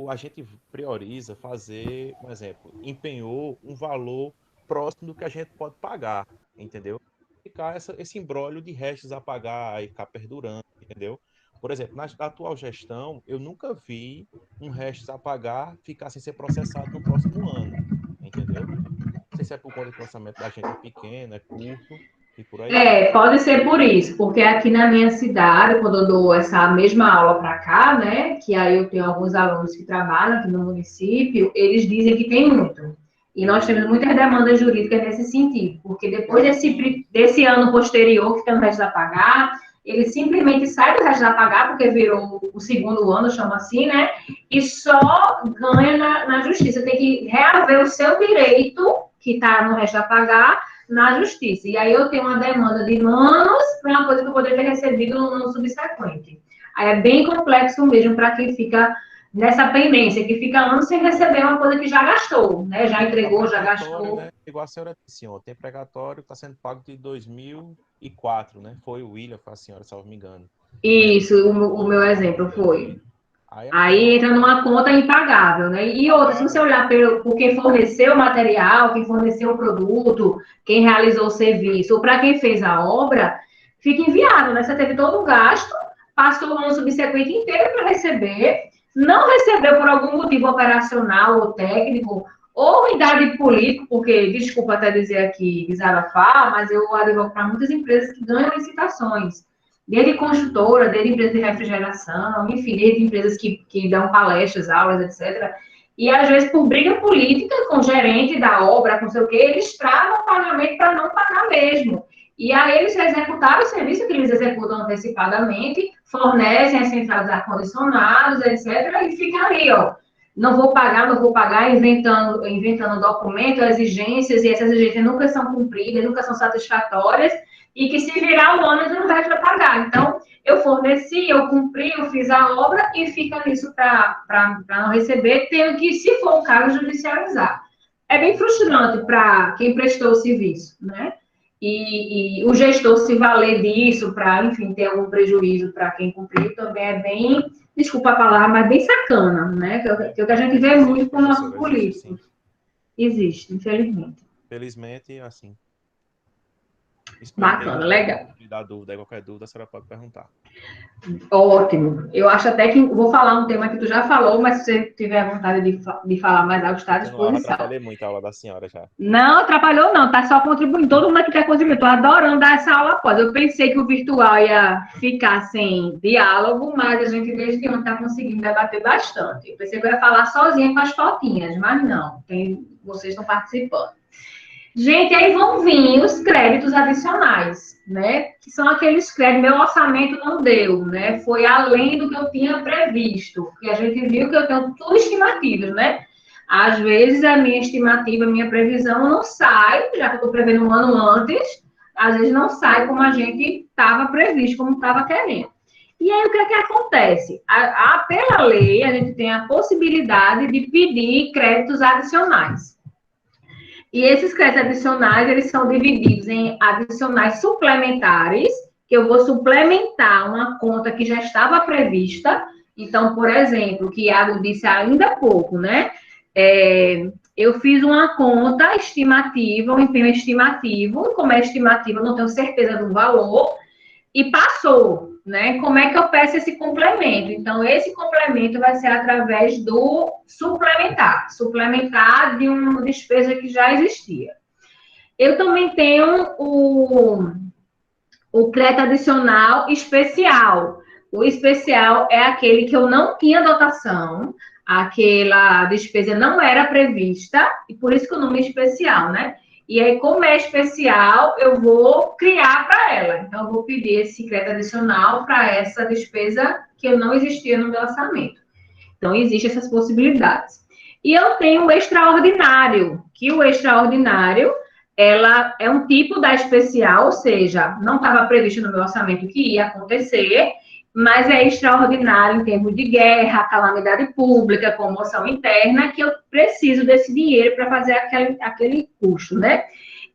a gente prioriza fazer, por exemplo, empenhou um valor próximo do que a gente pode pagar, entendeu? Ficar esse imbróglio de restos a pagar e ficar perdurando, entendeu? Por exemplo, na atual gestão, eu nunca vi um restos a pagar ficar sem ser processado no próximo ano, entendeu? Não sei se é por conta que o orçamento da gente é pequeno, é curto, e por aí. Pode ser por isso, porque aqui na minha cidade, quando eu dou essa mesma aula para cá, né, que aí eu tenho alguns alunos que trabalham aqui no município, eles dizem que tem muito. E nós temos muitas demandas jurídicas nesse sentido, porque depois desse ano posterior, que tem o resto a pagar, ele simplesmente sai do resto a pagar, porque virou o segundo ano, chama assim, né? E só ganha na justiça. Tem que reaver o seu direito, que está no resto a pagar, na justiça. E aí eu tenho uma demanda de anos para uma coisa que eu poderia ter recebido no subsequente. Aí é bem complexo mesmo para quem fica nessa pendência, que fica anos sem receber uma coisa que já gastou, né? Já entregou, já gastou. Né? Igual a senhora disse, ó, tem precatório que está sendo pago de 2004, né? Foi o William, foi a senhora, se eu não me engano. Isso, o meu exemplo foi. Aí entra numa conta impagável, né? E outra, se você olhar por quem forneceu o material, quem forneceu o produto, quem realizou o serviço, ou para quem fez a obra, fica inviável, né? Você teve todo o gasto, passou o ano subsequente inteiro para receber, não recebeu por algum motivo operacional ou técnico, ou ruindade político, porque, desculpa até dizer aqui, desabafar, mas eu advogo para muitas empresas que ganham licitações, desde construtora, desde empresas de refrigeração, enfim, desde empresas que dão palestras, aulas, etc. E, às vezes, por briga política com o gerente da obra, com não sei o quê, eles travam o pagamento para não pagar mesmo. E aí eles executaram o serviço que eles executam antecipadamente, fornecem as centrais de ar-condicionados, etc., e fica ali, ó. Não vou pagar, inventando documento, exigências, e essas exigências nunca são cumpridas, nunca são satisfatórias, e que se virar o ano, não vai pagar. Então, eu forneci, eu cumpri, eu fiz a obra, e fica nisso para não receber, tenho que, se for o caso, judicializar. É bem frustrante para quem prestou o serviço, né? E o gestor se valer disso para, enfim, ter algum prejuízo para quem cumpriu, também é bem, desculpa a palavra, mas bem sacana, né? Que é o que a gente vê muito com os nossos políticos. Existe, infelizmente. Felizmente, assim. Bacana, legal. Qualquer dúvida, a senhora pode perguntar. Ótimo. Eu acho até que vou falar um tema que tu já falou, mas se você tiver vontade de falar mais algo, está à disposição. Eu atrapalhei muito a aula da senhora já. Não, atrapalhou não, tá só contribuindo. Todo mundo que quer contribuir. Estou adorando dar essa aula após. Eu pensei que o virtual ia ficar sem diálogo, mas a gente desde ontem está conseguindo debater bastante. Eu pensei que eu ia falar sozinha com as fotinhas, mas não. Vocês estão participando. Gente, aí vão vir os créditos adicionais, né? Que são aqueles créditos, meu orçamento não deu, né? Foi além do que eu tinha previsto. Porque a gente viu que eu tenho tudo estimativas, né? Às vezes, a minha estimativa, a minha previsão não sai, já que eu estou prevendo um ano antes, às vezes não sai como a gente estava previsto, como estava querendo. E aí, o que é que acontece? Pela lei, a gente tem a possibilidade de pedir créditos adicionais. E esses créditos adicionais, eles são divididos em adicionais suplementares, que eu vou suplementar uma conta que já estava prevista. Então, por exemplo, o que Iago disse ainda há pouco, né? Eu fiz uma conta estimativa, um empenho estimativo, como é estimativa, não tenho certeza do valor, e passou, né? Como é que eu peço esse complemento? Então, esse complemento vai ser através do suplementar de uma despesa que já existia. Eu também tenho o crédito adicional especial. O especial é aquele que eu não tinha dotação, aquela despesa não era prevista, e por isso que o nome é especial, né? E aí, como é especial, eu vou criar para ela. Então, eu vou pedir esse crédito adicional para essa despesa que não existia no meu orçamento. Então, existem essas possibilidades. E eu tenho o extraordinário, que o extraordinário, ela é um tipo da especial, ou seja, não estava previsto no meu orçamento que ia acontecer, mas é extraordinário em termos de guerra, calamidade pública, comoção interna, que eu preciso desse dinheiro para fazer aquele custo, né?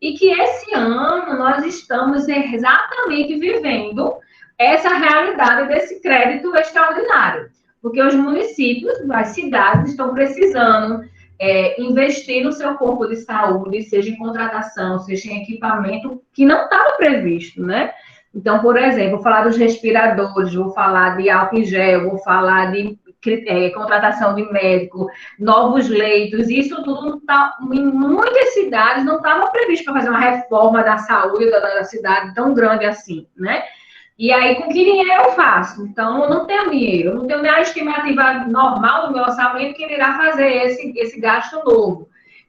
E que esse ano nós estamos exatamente vivendo essa realidade desse crédito extraordinário, porque os municípios, as cidades estão precisando investir no seu corpo de saúde, seja em contratação, seja em equipamento, que não estava previsto, né? Então, por exemplo, vou falar dos respiradores, vou falar de álcool em gel, vou falar de contratação de médico, novos leitos, isso tudo em muitas cidades não estava previsto para fazer uma reforma da saúde da cidade tão grande assim, né? E aí, com que dinheiro eu faço? Então, eu não tenho dinheiro, eu não tenho minha estimativa normal do meu orçamento que irá fazer esse gasto novo.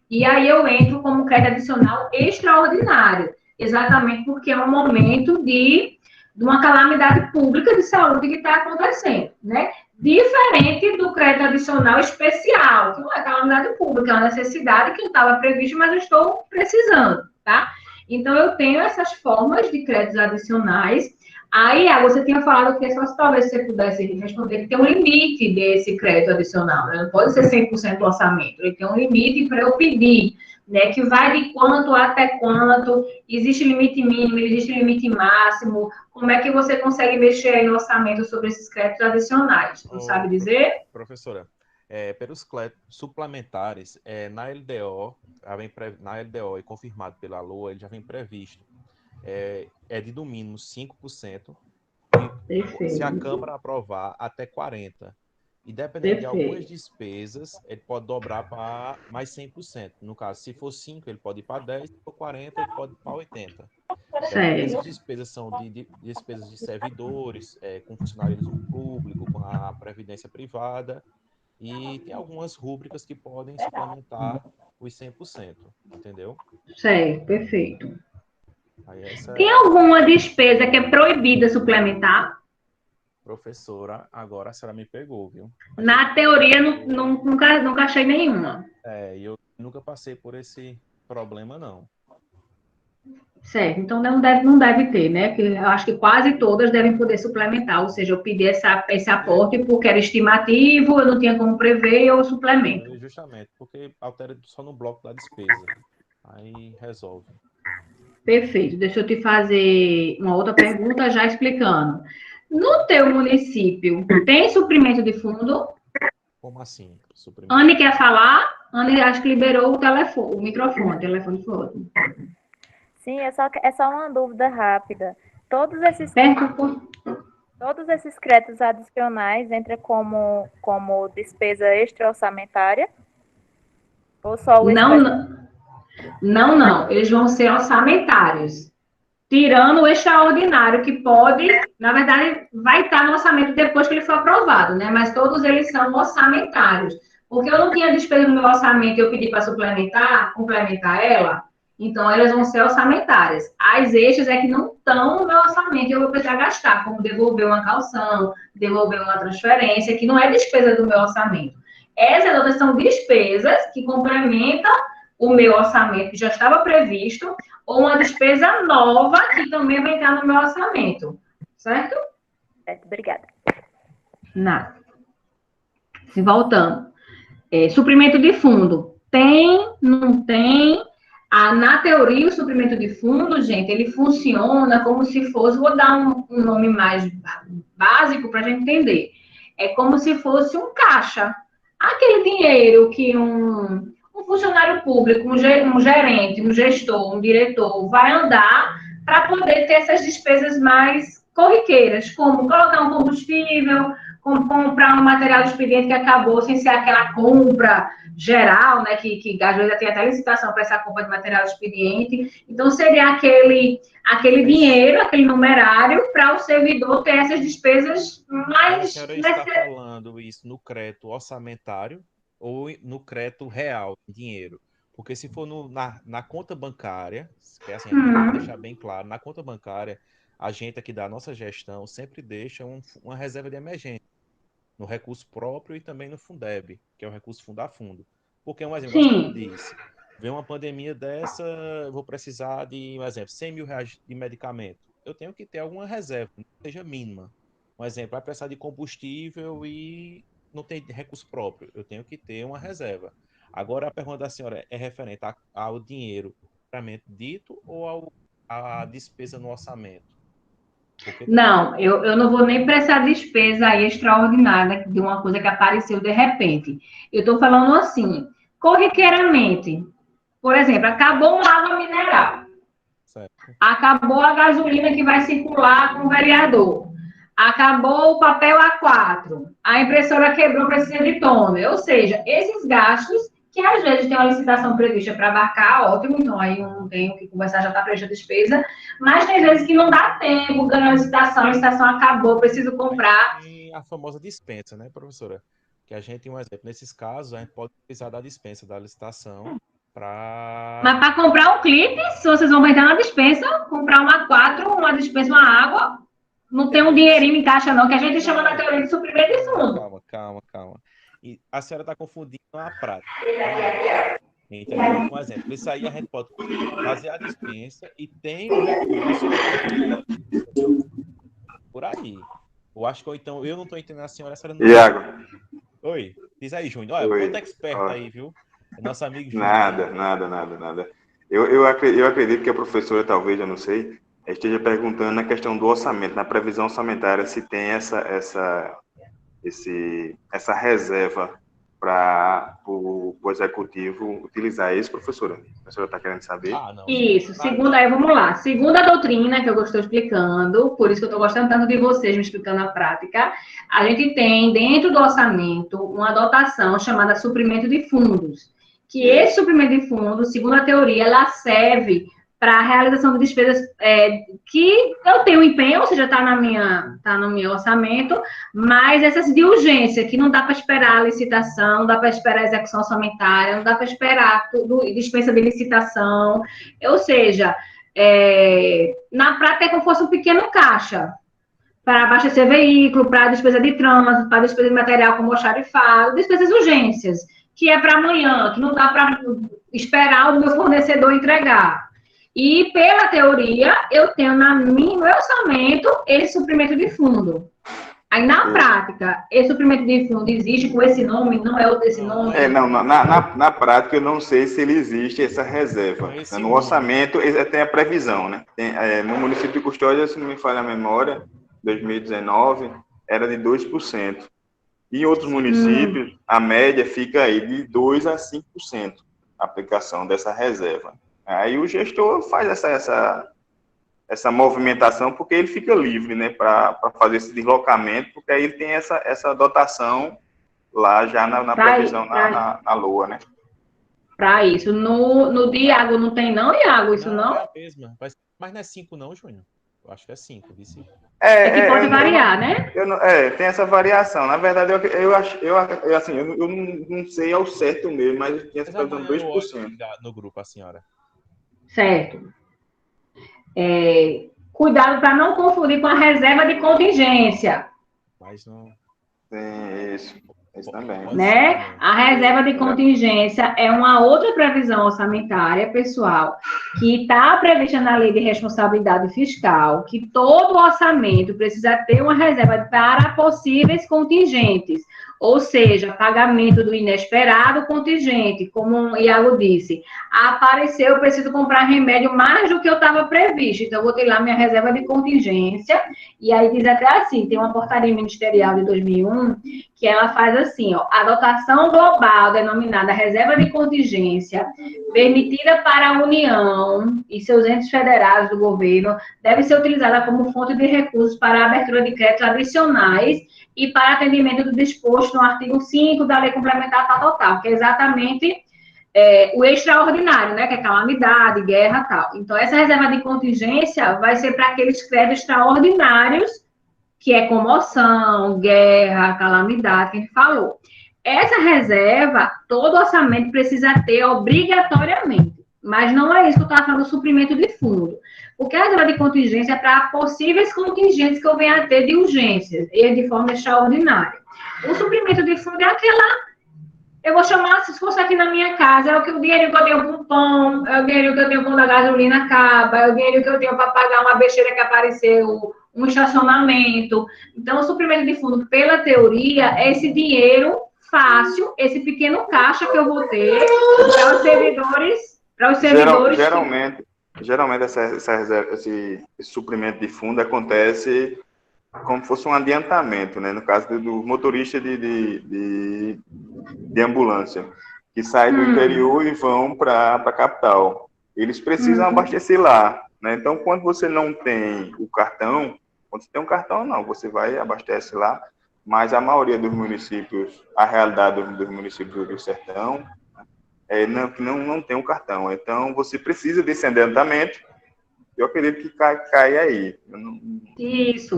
E aí, eu entro como crédito adicional extraordinário, exatamente porque é um momento de uma calamidade pública de saúde que está acontecendo, né? Diferente do crédito adicional especial, que não é calamidade pública, é uma necessidade que não estava prevista, mas eu estou precisando, tá? Então, eu tenho essas formas de créditos adicionais. Aí, você tinha falado que só se talvez você pudesse responder que tem um limite desse crédito adicional, né? Não pode ser 100% do orçamento, ele tem um limite para eu pedir, né? Que vai de quanto até quanto, existe limite mínimo, existe limite máximo, como é que você consegue mexer aí no orçamento sobre esses créditos adicionais? Não sabe dizer? Professora, pelos créditos suplementares, na LDO e confirmado pela LOA, ele já vem previsto. É de no mínimo 5%, e se a Câmara aprovar, até 40%. E dependendo de algumas despesas, ele pode dobrar para mais 100%. No caso, se for 5%, ele pode ir para 10%, se for 40%, ele pode ir para 80%. Essas despesas são de despesas de servidores, com funcionalismo público, com a previdência privada, e tem algumas rúbricas que podem suplementar os 100%, entendeu? Certo, perfeito. Tem alguma despesa que é proibida suplementar? Professora, agora a senhora me pegou, viu? Na teoria, nunca achei nenhuma. Eu nunca passei por esse problema, não. Certo, então não deve ter, né? Porque eu acho que quase todas devem poder suplementar, ou seja, eu pedi esse aporte porque era estimativo, eu não tinha como prever, eu suplemento. Justamente, porque altera só no bloco da despesa. Aí resolve. Perfeito. Deixa eu te fazer uma outra pergunta já explicando. No teu município, tem suprimento de fundo? Como assim? Anne quer falar? Anne, acho que liberou o microfone, o telefone foi outro. Sim, é só uma dúvida rápida. Todos esses créditos adicionais entram como despesa extra-orçamentária? Ou só o Não. Eles vão ser orçamentários. Tirando o extraordinário, que pode, na verdade, vai estar no orçamento depois que ele for aprovado, né? Mas todos eles são orçamentários. Porque eu não tinha despesa no meu orçamento e eu pedi para complementar ela, então elas vão ser orçamentárias. As extras é que não estão no meu orçamento e eu vou precisar gastar, como devolver uma calção, devolver uma transferência, que não é despesa do meu orçamento. Essas outras são despesas que complementam o meu orçamento que já estava previsto, ou uma despesa nova que também vai entrar no meu orçamento. Certo? Certo, obrigada. Nada. Se voltando. Suprimento de fundo. Tem, não tem. Na teoria, o suprimento de fundo, gente, ele funciona como se fosse, vou dar um nome mais básico para a gente entender. É como se fosse um caixa. Aquele dinheiro que um funcionário público, um gerente, um gestor, um diretor vai andar para poder ter essas despesas mais corriqueiras, como colocar um combustível, como comprar um material de expediente que acabou sem ser aquela compra geral, né, que às vezes tem até licitação para essa compra de material de expediente. Então, seria aquele dinheiro, aquele numerário, para o servidor ter essas despesas mais... A senhora está falando isso no crédito orçamentário ou no crédito real, dinheiro? Porque se for na conta bancária, que é assim, vou deixar bem claro, na conta bancária, a gente aqui da nossa gestão sempre deixa uma reserva de emergência no recurso próprio e também no Fundeb, que é o recurso fundo a fundo. Porque, um exemplo, como eu disse, vem uma pandemia dessa, vou precisar de, um exemplo, 100 mil reais de medicamento. Eu tenho que ter alguma reserva, não seja mínima. Um exemplo, vai precisar de combustível e não tem recurso próprio. Eu tenho que ter uma reserva. Agora, a pergunta da senhora é referente ao dinheiro propriamente dito ou à despesa no orçamento? Não, eu não vou nem prestar despesa aí extraordinária de uma coisa que apareceu de repente. Eu estou falando assim, corriqueiramente. Por exemplo, acabou uma água mineral. Certo. Acabou a gasolina que vai circular com o vereador. Acabou o papel A4. A impressora quebrou, precisa de toner. Ou seja, esses gastos que às vezes tem uma licitação prevista para abarcar, ótimo, então aí eu não tenho que conversar, já está prevista a despesa, mas tem vezes que não dá tempo, ganhou a licitação acabou, preciso comprar. E a famosa dispensa, né, professora? Que a gente, um exemplo, nesses casos, a gente pode precisar da dispensa, da licitação, para... Mas para comprar um clipe, se vocês vão entrar na dispensa, comprar uma A4, uma dispensa, uma água, não tem um dinheirinho em caixa não, que a gente chama na teoria de suprimento de fundo. Calma. E a senhora está confundindo a prática. Né? Entendeu? Um exemplo, isso aí a gente pode fazer a dispensa e tem um recurso por aí. Eu acho que então eu não estou entendendo a senhora não... Iago. Oi, diz aí, Júnior. Olha, o expert aí, viu? É nosso amigo Júnior. Nada. Eu acredito que a professora, talvez, eu não sei, esteja perguntando na questão do orçamento, na previsão orçamentária, se tem essa reserva para o executivo utilizar. É isso, professora? A professora está querendo saber? Não. Isso, vamos lá. Segunda doutrina que eu estou explicando, por isso que eu estou gostando tanto de vocês me explicando a prática, a gente tem dentro do orçamento uma dotação chamada suprimento de fundos, que esse suprimento de fundos, segundo a teoria, ela serve para a realização de despesas que eu tenho empenho, ou seja, está no meu orçamento, mas essas de urgência, que não dá para esperar a licitação, não dá para esperar a execução orçamentária, não dá para esperar tudo, dispensa de licitação, ou seja, na prática é como se fosse um pequeno caixa, para abastecer veículo, para despesa de trânsito, para despesa de material como almoxarifado, despesas de urgências, que é para amanhã, que não dá para esperar o meu fornecedor entregar. E, pela teoria, eu tenho no meu orçamento esse suprimento de fundo. Aí, na prática, esse suprimento de fundo existe com esse nome, não é outro esse nome? Na prática, eu não sei se ele existe essa reserva. No orçamento, tem a previsão, né? No município de Custódia, se não me falha a memória, 2019, era de 2%. E em outros municípios, a média fica aí de 2% a 5% a aplicação dessa reserva. Aí o gestor faz essa movimentação porque ele fica livre, né, para fazer esse deslocamento, porque aí ele tem essa dotação lá já na previsão, na LOA, né? Para isso. No de Iago não tem não, Iago, isso não? É a mesma, mas não é 5 não, Júnior? Eu acho que é 5, vice. É que pode variar, né? Tem essa variação. Na verdade, eu não sei ao certo mesmo, mas tinha essa previsão de 2%. No grupo, a senhora. Certo. Cuidado para não confundir com a reserva de contingência. Mas não... Sim, isso. Isso também. Né? A reserva de contingência é uma outra previsão orçamentária, pessoal, que está prevista na Lei de Responsabilidade Fiscal, que todo orçamento precisa ter uma reserva para possíveis contingentes, ou seja, pagamento do inesperado contingente, como o Iago disse. Apareceu, eu preciso comprar remédio mais do que eu estava previsto, então eu vou ter lá minha reserva de contingência, e aí diz até assim, tem uma portaria ministerial de 2001, que ela faz assim, ó, a dotação global denominada reserva de contingência, permitida para a União e seus entes federados do governo, deve ser utilizada como fonte de recursos para a abertura de créditos adicionais e para atendimento do disposto no artigo 5 da Lei Complementar Tal, que é exatamente o extraordinário, né, que é calamidade, guerra, tal. Então, essa reserva de contingência vai ser para aqueles créditos extraordinários, que é comoção, guerra, calamidade, que a gente falou. Essa reserva, todo orçamento precisa ter obrigatoriamente, mas não é isso que eu estava falando, suprimento de fundo. Porque a reserva de contingência é para possíveis contingentes que eu venha a ter de urgências, e de forma extraordinária. O suprimento de fundo é aquela, eu vou chamar, se fosse aqui na minha casa, é o dinheiro que eu tenho para o pão, é o dinheiro que eu tenho quando a gasolina acaba, é o dinheiro que eu tenho para pagar uma besteira que apareceu, um estacionamento. Então, o suprimento de fundo, pela teoria, é esse dinheiro fácil, esse pequeno caixa que eu vou ter para os servidores. Geralmente essa reserva, esse suprimento de fundo acontece como se fosse um adiantamento, né? No caso do motorista de ambulância, que sai do interior e vão para a capital. Eles precisam abastecer lá, né? Então, quando você não tem o cartão, quando você tem um cartão, não, você vai e abastece lá, mas a maioria dos municípios, a realidade dos municípios do sertão, não tem um cartão. Então, você precisa desse adiantamento. Eu acredito que cai aí.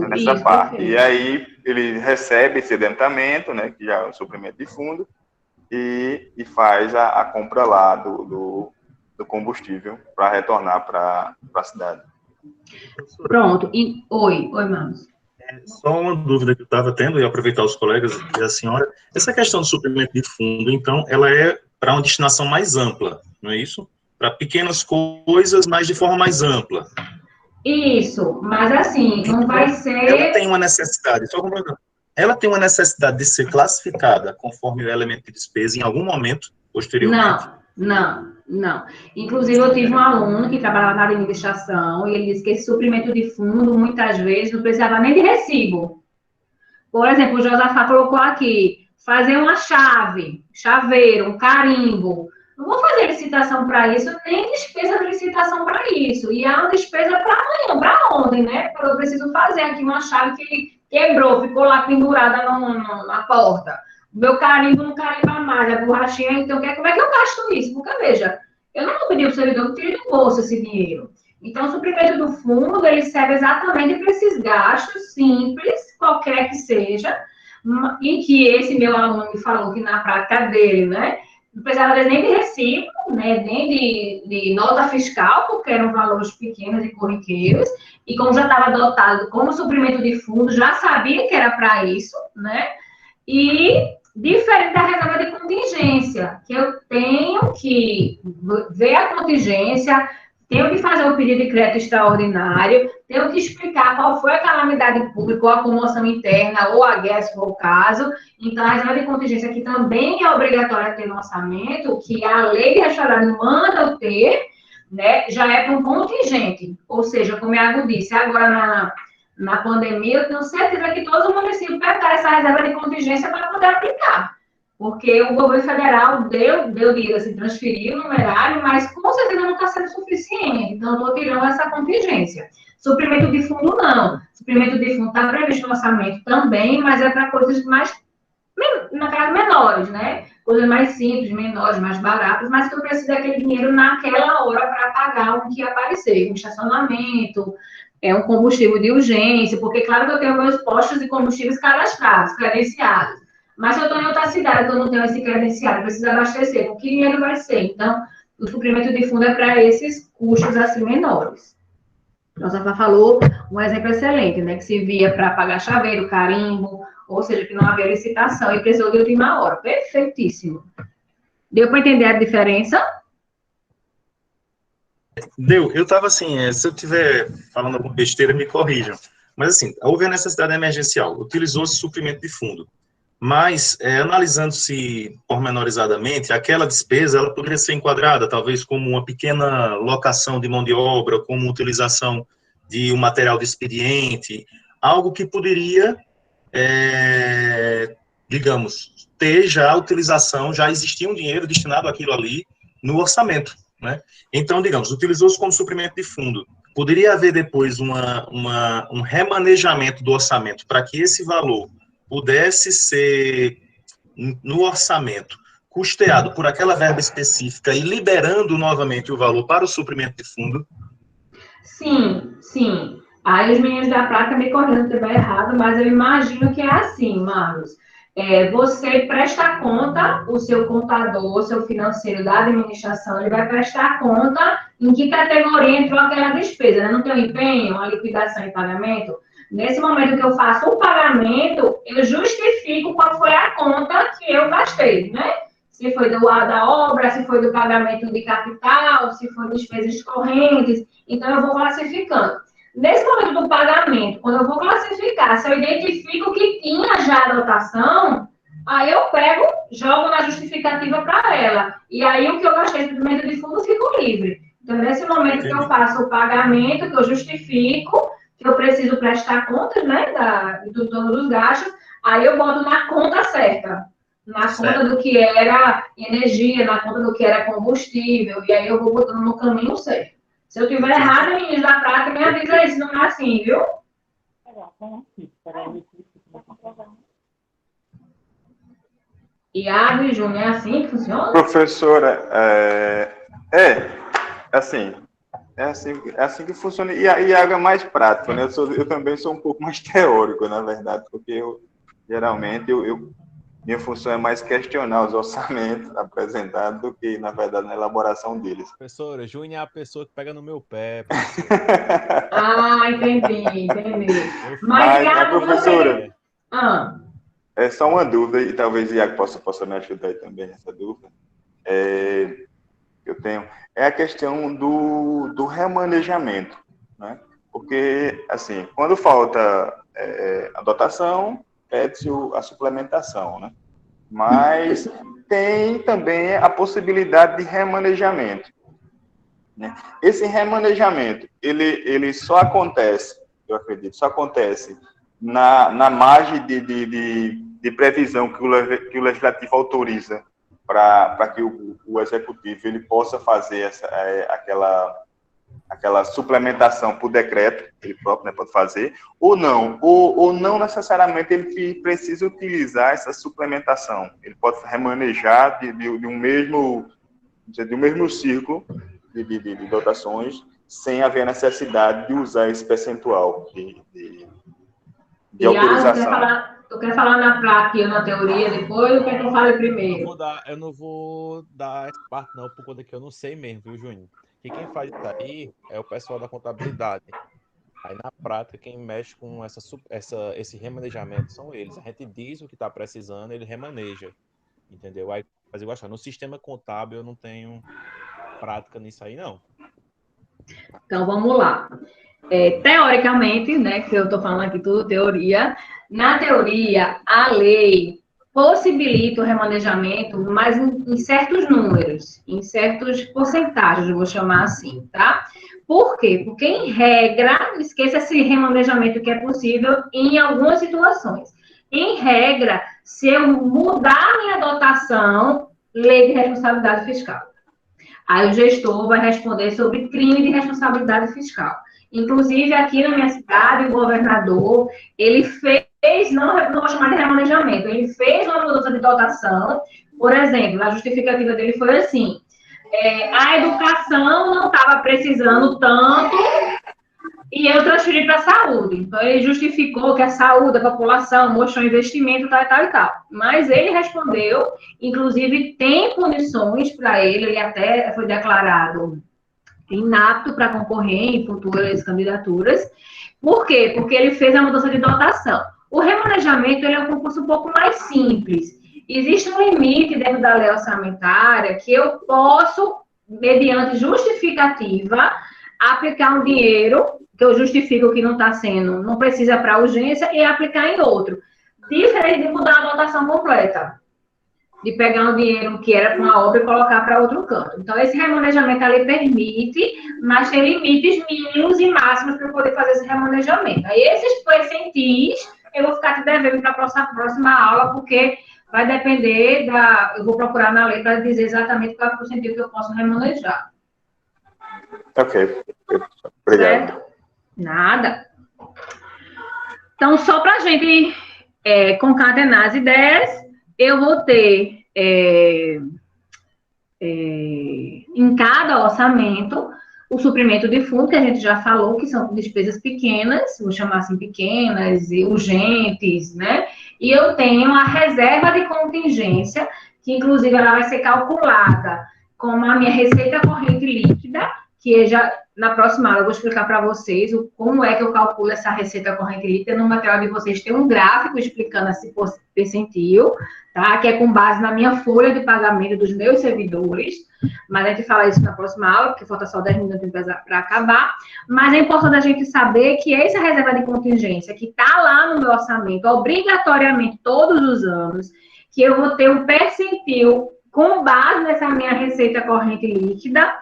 Nessa parte. Perfeito. E aí, ele recebe esse adiantamento, né, que já é um suprimento de fundo, e faz a compra lá do combustível para retornar para a cidade. Pronto. Oi, Marcos. Só uma dúvida que eu estava tendo, e aproveitar os colegas e a senhora, essa questão do suprimento de fundo, então, ela é para uma destinação mais ampla, não é isso? Para pequenas coisas, mas de forma mais ampla. Isso, mas assim, não vai ser... Ela tem uma necessidade, só completando. Ela tem uma necessidade de ser classificada conforme o elemento de despesa em algum momento posteriormente? Não. Inclusive, eu tive um aluno que trabalhava na administração e ele disse que esse suprimento de fundo, muitas vezes, não precisava nem de recibo. Por exemplo, o Josafá colocou aqui, fazer uma chave, chaveiro, um carimbo. Não vou fazer licitação para isso, nem despesa de licitação para isso. E é uma despesa para amanhã, para ontem, né? Eu preciso fazer aqui uma chave que quebrou, ficou lá pendurada na porta. O meu carimbo não carimba mais, a borrachinha, então como é que eu gasto isso? Porque, veja, eu não vou pedir para o servidor que tire do bolso esse dinheiro. Então, o suprimento do fundo, ele serve exatamente para esses gastos simples, qualquer que seja, e que esse meu aluno me falou que na prática dele, né, não precisava nem de recibo, né, nem de nota fiscal, porque eram valores pequenos e corriqueiros, e como já estava dotado como suprimento de fundo, já sabia que era para isso, né, e diferente da reserva de contingência, que eu tenho que ver a contingência, tenho que fazer o pedido de crédito extraordinário, tenho que explicar qual foi a calamidade pública, ou a comoção interna, ou a guerra, se for o caso. Então, a reserva de contingência, que também é obrigatória ter no orçamento, que a lei de restaurante manda eu ter, né, já é para um contingente. Ou seja, como o Iago disse, agora na pandemia, eu tenho certeza que todos os municípios pegaram essa reserva de contingência para poder aplicar. Porque o governo federal deu dinheiro, assim, transferiu o numerário, mas com certeza não está sendo suficiente. Então, eu estou tirando essa contingência. Suprimento de fundo, não. Suprimento de fundo está previsto no orçamento também, mas é para coisas mais, na casa, menores, né? Coisas mais simples, menores, mais baratas, mas que eu preciso daquele dinheiro naquela hora para pagar o que aparecer. Um estacionamento, um combustível de urgência, porque, claro que eu tenho meus postos de combustíveis cadastrados, credenciados. Mas se eu estou em outra cidade, que eu não tenho esse credenciado, preciso abastecer, com que dinheiro vai ser? Então, o suprimento de fundo é para esses custos assim menores. Então, Zafá falou um exemplo excelente, né? Que servia para pagar chaveiro, carimbo, ou seja, que não havia licitação e precisou de última hora. Perfeitíssimo. Deu para entender a diferença? Deu. Eu estava assim, se eu estiver falando alguma besteira, me corrijam. Mas assim, houve a necessidade emergencial, utilizou-se suprimento de fundo. Mas, analisando-se pormenorizadamente, aquela despesa ela poderia ser enquadrada, talvez, como uma pequena locação de mão de obra, como utilização de um material de expediente, algo que poderia, digamos, ter já a utilização, já existia um dinheiro destinado àquilo ali no orçamento, né? Então, digamos, utilizou-se como suprimento de fundo. Poderia haver depois um remanejamento do orçamento para que esse valor pudesse ser, no orçamento, custeado por aquela verba específica e liberando novamente o valor para o suprimento de fundo? Sim, sim. Aí os meninos da prática me corrigindo se estiver errado, mas eu imagino que é assim, Marlos. Você presta conta, o seu contador, o seu financeiro da administração, ele vai prestar conta em que categoria entrou aquela despesa, né? Não tem um empenho, uma liquidação e pagamento. Nesse momento que eu faço o pagamento, eu justifico qual foi a conta que eu gastei, né? Se foi da obra, se foi do pagamento de capital, se foi despesas correntes. Então, eu vou classificando. Nesse momento do pagamento, quando eu vou classificar, se eu identifico que tinha já a dotação, aí eu pego, jogo na justificativa para ela. E aí, o que eu gastei de suprimento de fundo, fico livre. Então, nesse momento que eu faço o pagamento, que eu justifico, que eu preciso prestar contas, né, de todos os gastos, aí eu boto na conta certa. Na conta do que era energia, na conta do que era combustível, e aí eu vou botando no caminho certo. Se eu tiver errado, meninos da prática, me avisa isso, não é assim, viu? Iago e Júnior, é assim que funciona? Professora, assim que funciona. E a Iago é mais prático, né? Eu também sou um pouco mais teórico, na verdade, porque geralmente minha função é mais questionar os orçamentos apresentados do que, na verdade, na elaboração deles. Professora, Júnior é a pessoa que pega no meu pé. Entendi. Mas professora, é só uma dúvida, e talvez o Iago possa me ajudar aí também nessa dúvida. Eu tenho, a questão do remanejamento, né? Porque, assim, quando falta a dotação, pede-se a suplementação, né? Mas tem também a possibilidade de remanejamento, né? Esse remanejamento, ele só acontece, eu acredito, na margem de previsão que o legislativo autoriza para que o executivo ele possa fazer aquela suplementação por decreto, ele próprio, né, pode fazer, ou não necessariamente ele precisa utilizar essa suplementação. Ele pode remanejar de um mesmo ciclo de dotações, sem haver necessidade de usar esse percentual de autorização. Tu quer falar na prática e na teoria depois, ou quer que eu fale primeiro? Eu não vou dar essa parte não, por conta que eu não sei mesmo, viu, Júnior? Que quem faz isso aí é o pessoal da contabilidade. Aí, na prática, quem mexe com esse remanejamento são eles. A gente diz o que está precisando, ele remaneja. Entendeu? Aí, mas eu acho, no sistema contábil eu não tenho prática nisso aí, não. Então, vamos lá. Teoricamente, né, que eu estou falando aqui tudo teoria, na teoria, a lei possibilita o remanejamento, mas em certos números, em certas porcentagens, eu vou chamar assim, tá? Por quê? Porque, em regra, esqueça esse remanejamento que é possível em algumas situações. Em regra, se eu mudar a minha dotação, lei de responsabilidade fiscal. Aí o gestor vai responder sobre crime de responsabilidade fiscal. Inclusive, aqui na minha cidade, o governador, ele fez, não vou chamar de remanejamento, ele fez uma mudança de dotação. Por exemplo, a justificativa dele foi assim, a educação não estava precisando tanto e eu transferi para a saúde. Então, ele justificou que a saúde, a população, mostrou investimento, tal. Mas ele respondeu, inclusive, tem condições para ele até foi declarado inapto para concorrer em futuras candidaturas. Por quê? Porque ele fez a mudança de dotação. O remanejamento ele é um concurso um pouco mais simples. Existe um limite dentro da lei orçamentária que eu posso, mediante justificativa, aplicar um dinheiro que eu justifico que não precisa para urgência, e aplicar em outro. Diferente de mudar a dotação completa. De pegar um dinheiro que era para uma obra e colocar para outro canto. Então, esse remanejamento ali permite, mas tem limites mínimos e máximos para eu poder fazer esse remanejamento. Aí, esses percentis, eu vou ficar te devendo para a próxima aula, porque vai depender eu vou procurar na lei para dizer exatamente qual é o percentil que eu posso remanejar. Ok. Obrigado. Certo? Nada. Então, só para a gente concatenar as ideias, eu vou ter em cada orçamento o suprimento de fundo, que a gente já falou, que são despesas pequenas, vou chamar assim pequenas e urgentes, né? E eu tenho a reserva de contingência, que inclusive ela vai ser calculada como a minha receita corrente líquida, que na próxima aula eu vou explicar para vocês como é que eu calculo essa receita corrente líquida. No material de vocês tem um gráfico explicando esse percentil, tá? Que é com base na minha folha de pagamento dos meus servidores, mas a gente fala isso na próxima aula, porque falta só 10 minutos para acabar. Mas é importante a gente saber que essa reserva de contingência, que está lá no meu orçamento, obrigatoriamente todos os anos, que eu vou ter um percentil com base nessa minha receita corrente líquida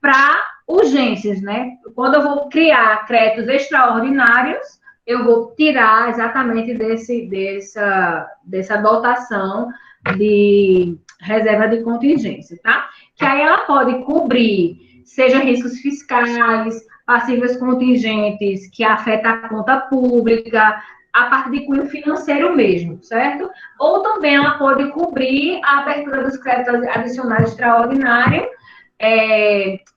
para urgências, né? Quando eu vou criar créditos extraordinários, eu vou tirar exatamente dessa dotação de reserva de contingência, tá? Que aí ela pode cobrir, seja riscos fiscais, passivos contingentes que afetam a conta pública, a parte de cunho financeiro mesmo, certo? Ou também ela pode cobrir a abertura dos créditos adicionais extraordinários,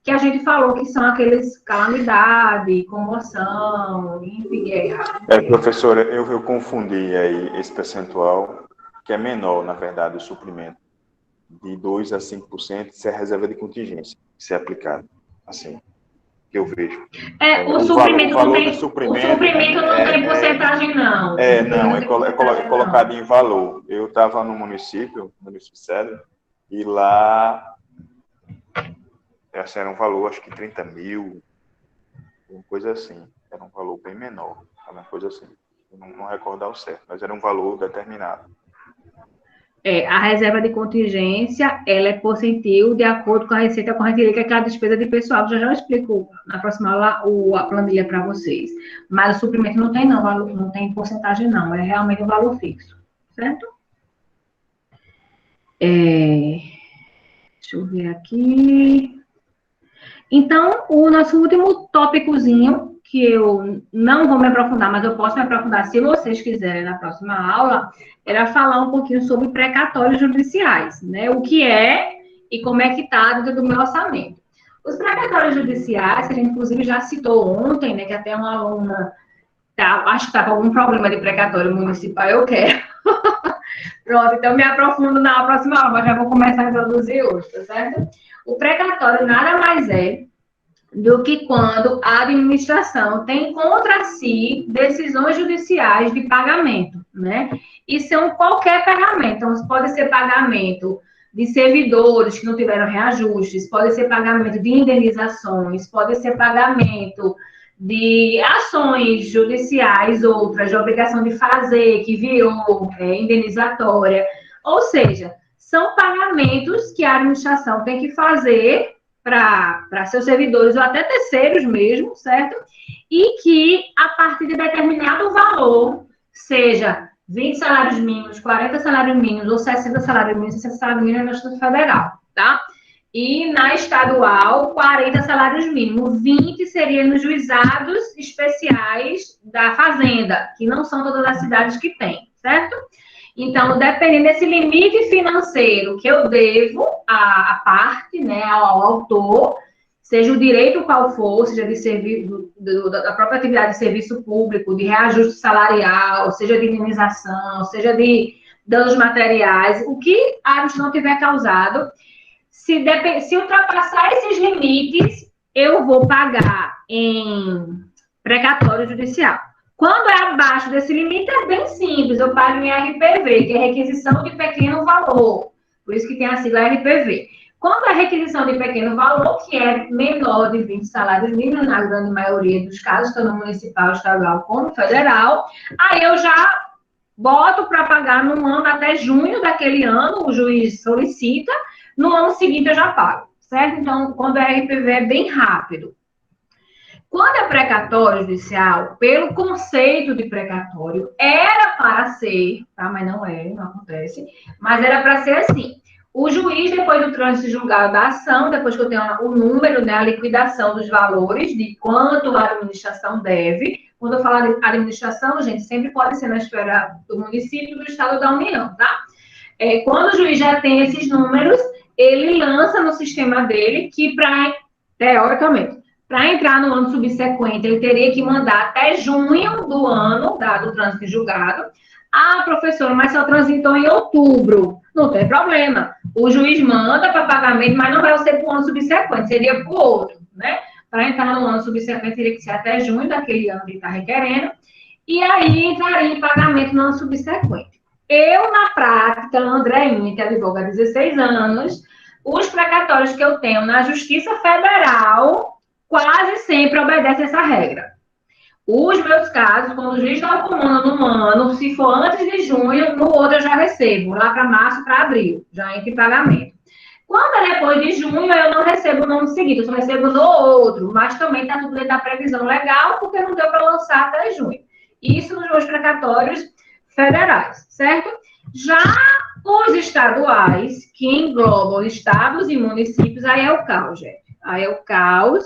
que a gente falou que são aqueles calamidade, comoção, enfim, guerra. Professora, eu confundi aí esse percentual, que é menor, na verdade, o suprimento, de 2% a 5%, se é reserva de contingência, se é aplicado, assim, que eu vejo. O suprimento não tem porcentagem, não. É colocado em valor. Eu estava no município Cedro, e lá esse era um valor, acho que 30 mil, uma coisa assim. Era um valor bem menor, uma coisa assim. Eu não recordo ao certo, mas era um valor determinado. A reserva de contingência, ela é percentil de acordo com a receita corrente líquida, que é a despesa de pessoal. Já explico na próxima aula a planilha para vocês. Mas o suprimento não tem, não tem porcentagem, não. É realmente um valor fixo, certo? Deixa eu ver aqui. Então, o nosso último tópicozinho, que eu não vou me aprofundar, mas eu posso me aprofundar se vocês quiserem na próxima aula, era falar um pouquinho sobre precatórios judiciais, né? O que é e como é que está dentro do meu orçamento. Os precatórios judiciais, que a gente inclusive já citou ontem, né? Que até uma aluna acho que está com algum problema de precatório municipal, eu quero. Pronto, então me aprofundo na próxima aula, mas já vou começar a introduzir hoje, tá certo? O precatório nada mais é do que quando a administração tem contra si decisões judiciais de pagamento, né? E são qualquer pagamento. Então, pode ser pagamento de servidores que não tiveram reajustes, pode ser pagamento de indenizações, pode ser pagamento de ações judiciais, outras, de obrigação de fazer, que virou indenizatória. Ou seja, são pagamentos que a administração tem que fazer para seus servidores ou até terceiros mesmo, certo? E que, a partir de determinado valor, seja 20 salários mínimos, 40 salários mínimos ou 60 salários mínimos, 60 salários mínimos na Justiça Federal, tá? E na estadual, 40 salários mínimos. 20 seria nos juizados especiais da Fazenda, que não são todas as cidades que tem, certo? Então, dependendo desse limite financeiro que eu devo à parte, né, ao autor, seja o direito qual for, seja de serviço, da própria atividade de serviço público, de reajuste salarial, seja de indenização, seja de danos materiais, o que a gente não tiver causado, se ultrapassar esses limites, eu vou pagar em precatório judicial. Quando é abaixo desse limite, é bem simples. Eu pago em RPV, que é requisição de pequeno valor. Por isso que tem a sigla RPV. Quando é requisição de pequeno valor, que é menor de 20 salários mínimos, na grande maioria dos casos, tanto municipal, estadual como federal, aí eu já boto para pagar no ano até junho daquele ano, o juiz solicita, no ano seguinte eu já pago, certo? Então, quando é RPV é bem rápido. Quando é precatório judicial, pelo conceito de precatório, era para ser, tá? Mas não é, não acontece, mas era para ser assim. O juiz, depois do trânsito julgado da ação, depois que eu tenho o número, né, a liquidação dos valores, de quanto a administração deve. Quando eu falar de administração, gente, sempre pode ser na esfera do município, do estado ou da União, tá? Quando o juiz já tem esses números, ele lança no sistema dele que, teoricamente, para entrar no ano subsequente, ele teria que mandar até junho do ano, do trânsito julgado. Ah, professora, mas só transitou em outubro. Não tem problema. O juiz manda para pagamento, mas não vai ser para o ano subsequente, seria para o outro, né? Para entrar no ano subsequente, teria que ser até junho daquele ano que está requerendo. E aí entraria em pagamento no ano subsequente. Eu, na prática, Andréinha, que advoga há 16 anos, os precatórios que eu tenho na Justiça Federal quase sempre obedecem essa regra. Os meus casos, quando o juiz dá o comando num ano, se for antes de junho, no outro eu já recebo, lá para março, para abril, já entra em pagamento. Quando é depois de junho, eu não recebo no ano seguinte, eu só recebo no outro, mas também está tudo dentro da previsão legal, porque não deu para lançar até junho. Isso nos meus precatórios federais, certo? Já os estaduais, que englobam estados e municípios, aí é o caos, gente. Aí é o caos.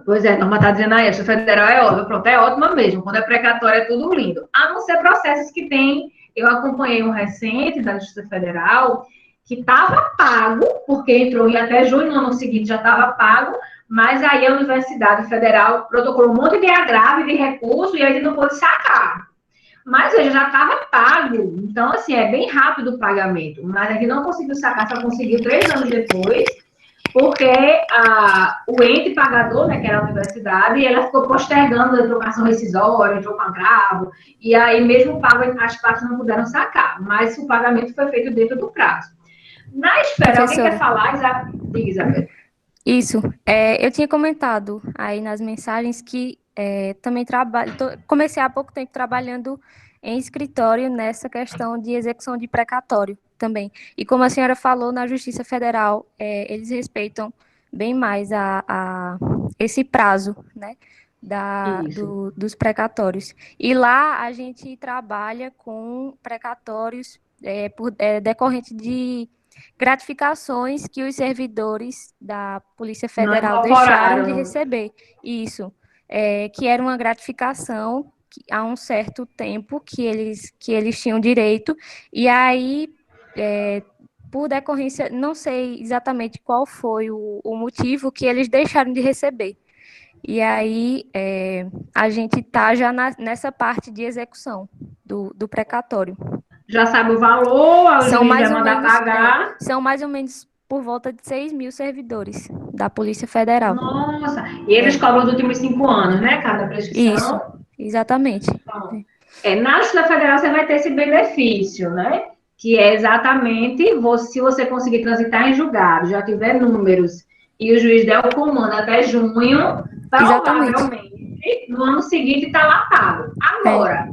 Pois é, a norma está dizendo aí, a Justiça Federal é óbvio, pronto, é ótima mesmo. Quando é precatório é tudo lindo. A não ser processos que tem, eu acompanhei um recente da Justiça Federal, que estava pago, porque entrou em até junho, no ano seguinte já estava pago, mas aí a Universidade Federal protocolou um monte de agravo de recurso e aí não pôde sacar. Mas ele já estava pago, então assim, é bem rápido o pagamento, mas ele não conseguiu sacar, só conseguiu 3 anos depois, porque o ente pagador, né, que era a universidade, ela ficou postergando a trocação rescisória, entrou com agravo, e aí mesmo pago, as partes não puderam sacar, mas o pagamento foi feito dentro do prazo. Na esfera, alguém quer falar, Isabel? Isso, eu tinha comentado aí nas mensagens que também comecei há pouco tempo trabalhando em escritório nessa questão de execução de precatório também. E como a senhora falou, na Justiça Federal, eles respeitam bem mais esse prazo, né, dos precatórios. E lá a gente trabalha com precatórios decorrente de gratificações que os servidores da Polícia Federal deixaram de receber. Isso, que era uma gratificação há um certo tempo que eles tinham direito, e aí, por decorrência, não sei exatamente qual foi o motivo que eles deixaram de receber. E aí, a gente está já nessa parte de execução do precatório. Já sabe o valor, o juiz vai mandar pagar. São mais ou menos por volta de 6 mil servidores da Polícia Federal. Nossa! E eles cobram os últimos 5 anos, né, cada prescrição? Isso, exatamente. Na Justiça Federal você vai ter esse benefício, né? Que é exatamente, se você conseguir transitar em julgado, já tiver números, e o juiz der o comando até junho, provavelmente, no ano seguinte está lá pago. Agora...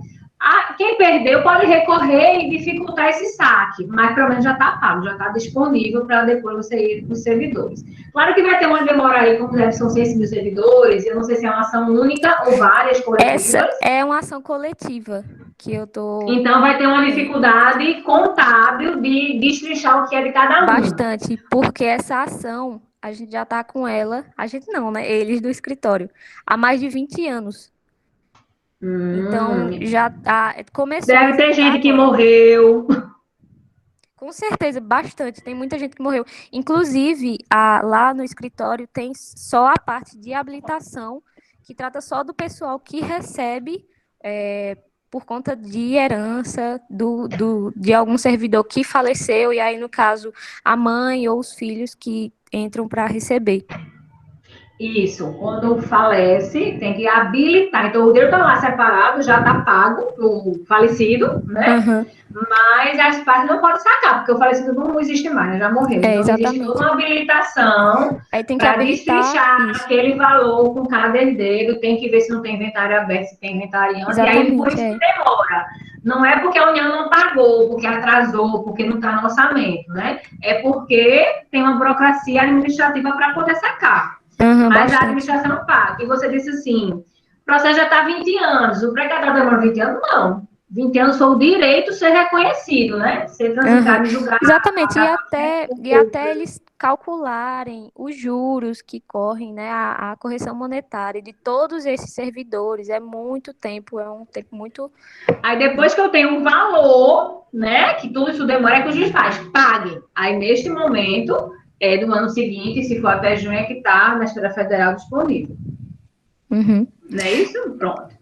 quem perdeu pode recorrer e dificultar esse saque, mas pelo menos já está pago, já está disponível para depois você ir para os servidores. Claro que vai ter uma demora aí, como são 6 mil servidores, eu não sei se é uma ação única ou várias coletivas. Essa é uma ação coletiva que eu tô... Então vai ter uma dificuldade contábil de destrinchar o que é de cada um. Bastante, porque essa ação, a gente já está com ela, a gente não, né? Eles do escritório, há mais de 20 anos. Então, já começou... Deve ter gente que morreu. Com certeza, bastante. Tem muita gente que morreu. Inclusive, lá no escritório tem só a parte de habilitação, que trata só do pessoal que recebe por conta de herança de algum servidor que faleceu, e aí, no caso, a mãe ou os filhos que entram para receber. Isso, quando falece, tem que habilitar. Então, o dinheiro está lá separado, já está pago para o falecido, né? Uhum. Mas as partes não podem sacar, porque o falecido não existe mais, já morreu. Então, Exatamente. existe toda uma habilitação Aí tem que para habilitar destrinchar isso. aquele valor com cada herdeiro, tem que ver se não tem inventário aberto, se tem inventariante, e aí por isso que demora. Não é porque a União não pagou, porque atrasou, porque não está no orçamento, né? É porque tem uma burocracia administrativa para poder sacar. Uhum, Mas bastante. a administração paga. E você disse assim, o processo já está 20 anos, o precatório demora 20 anos? Não. 20 anos foi o direito ser reconhecido, né? Ser transitado e julgado. Exatamente, e até eles calcularem os juros que correm, né, a correção monetária de todos esses servidores, é muito tempo, é um tempo muito... Aí depois que eu tenho um valor, né, que tudo isso demora, é que o juiz faz, pague. Aí neste momento, do ano seguinte, se for até junho, é que está na esfera federal disponível. Uhum. Não é isso? Pronto.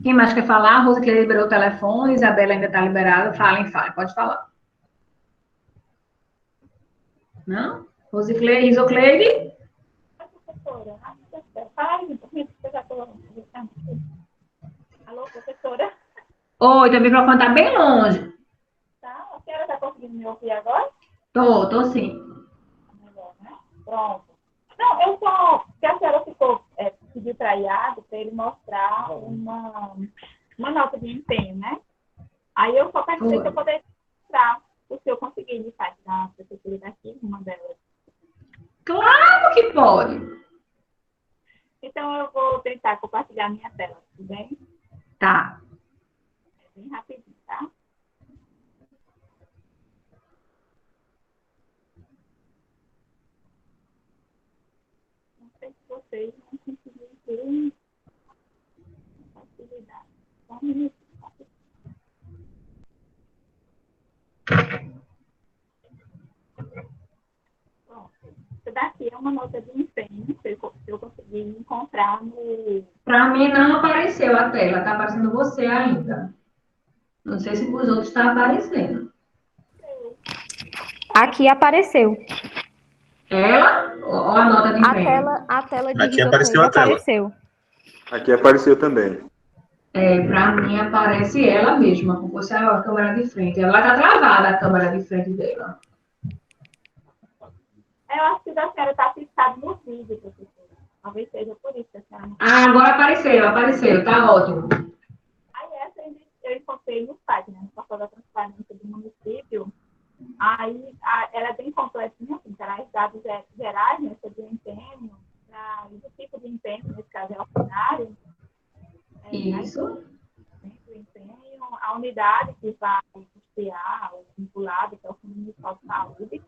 Quem mais quer falar? A Rosa que liberou o telefone, Isabela ainda está liberada. Falem, pode falar. Não? Risocleide? Alô, professora? Oi, teu microfone está bem longe. Tá, a senhora está conseguindo me ouvir agora? Tô sim. Melhor, né? Pronto. Não, eu só... Se a senhora pediu para Iago para ele mostrar uma nota de empenho, né? Aí eu só perguntei se eu poderia mostrar o se eu conseguir de site da prefeitura daqui, uma delas. Claro que pode. Então eu vou tentar compartilhar minha tela, tudo bem? Tá. É bem rapidinho, tá? Não sei se vocês vão conseguir ter facilidade. Só um minuto. Pronto. Isso daqui é uma nota de empenho, se eu conseguir encontrar no... Para mim não apareceu a tela, tá aparecendo você ainda. Não sei se para os outros está aparecendo. Aqui apareceu. Ela ou a nota de empenho? A tela de Aqui apareceu a tela. apareceu. Aqui apareceu também. Para mim aparece ela mesma, como fosse a câmera de frente. Ela está travada, a câmera de frente dela. Eu acho que a senhora está fixada no vídeo, professora. Talvez seja por isso que a senhora não... Agora apareceu, tá ótimo. Aí essa eu encontrei no site, né? No portal da transparência do município. Aí ela é bem completinha, assim, traz dados gerais, né? Sobre o empenho, o tipo de empenho, nesse caso é ordinário. Isso. O empenho, a unidade que vai custear, o vinculado, que é o Fundo Municipal de Saúde.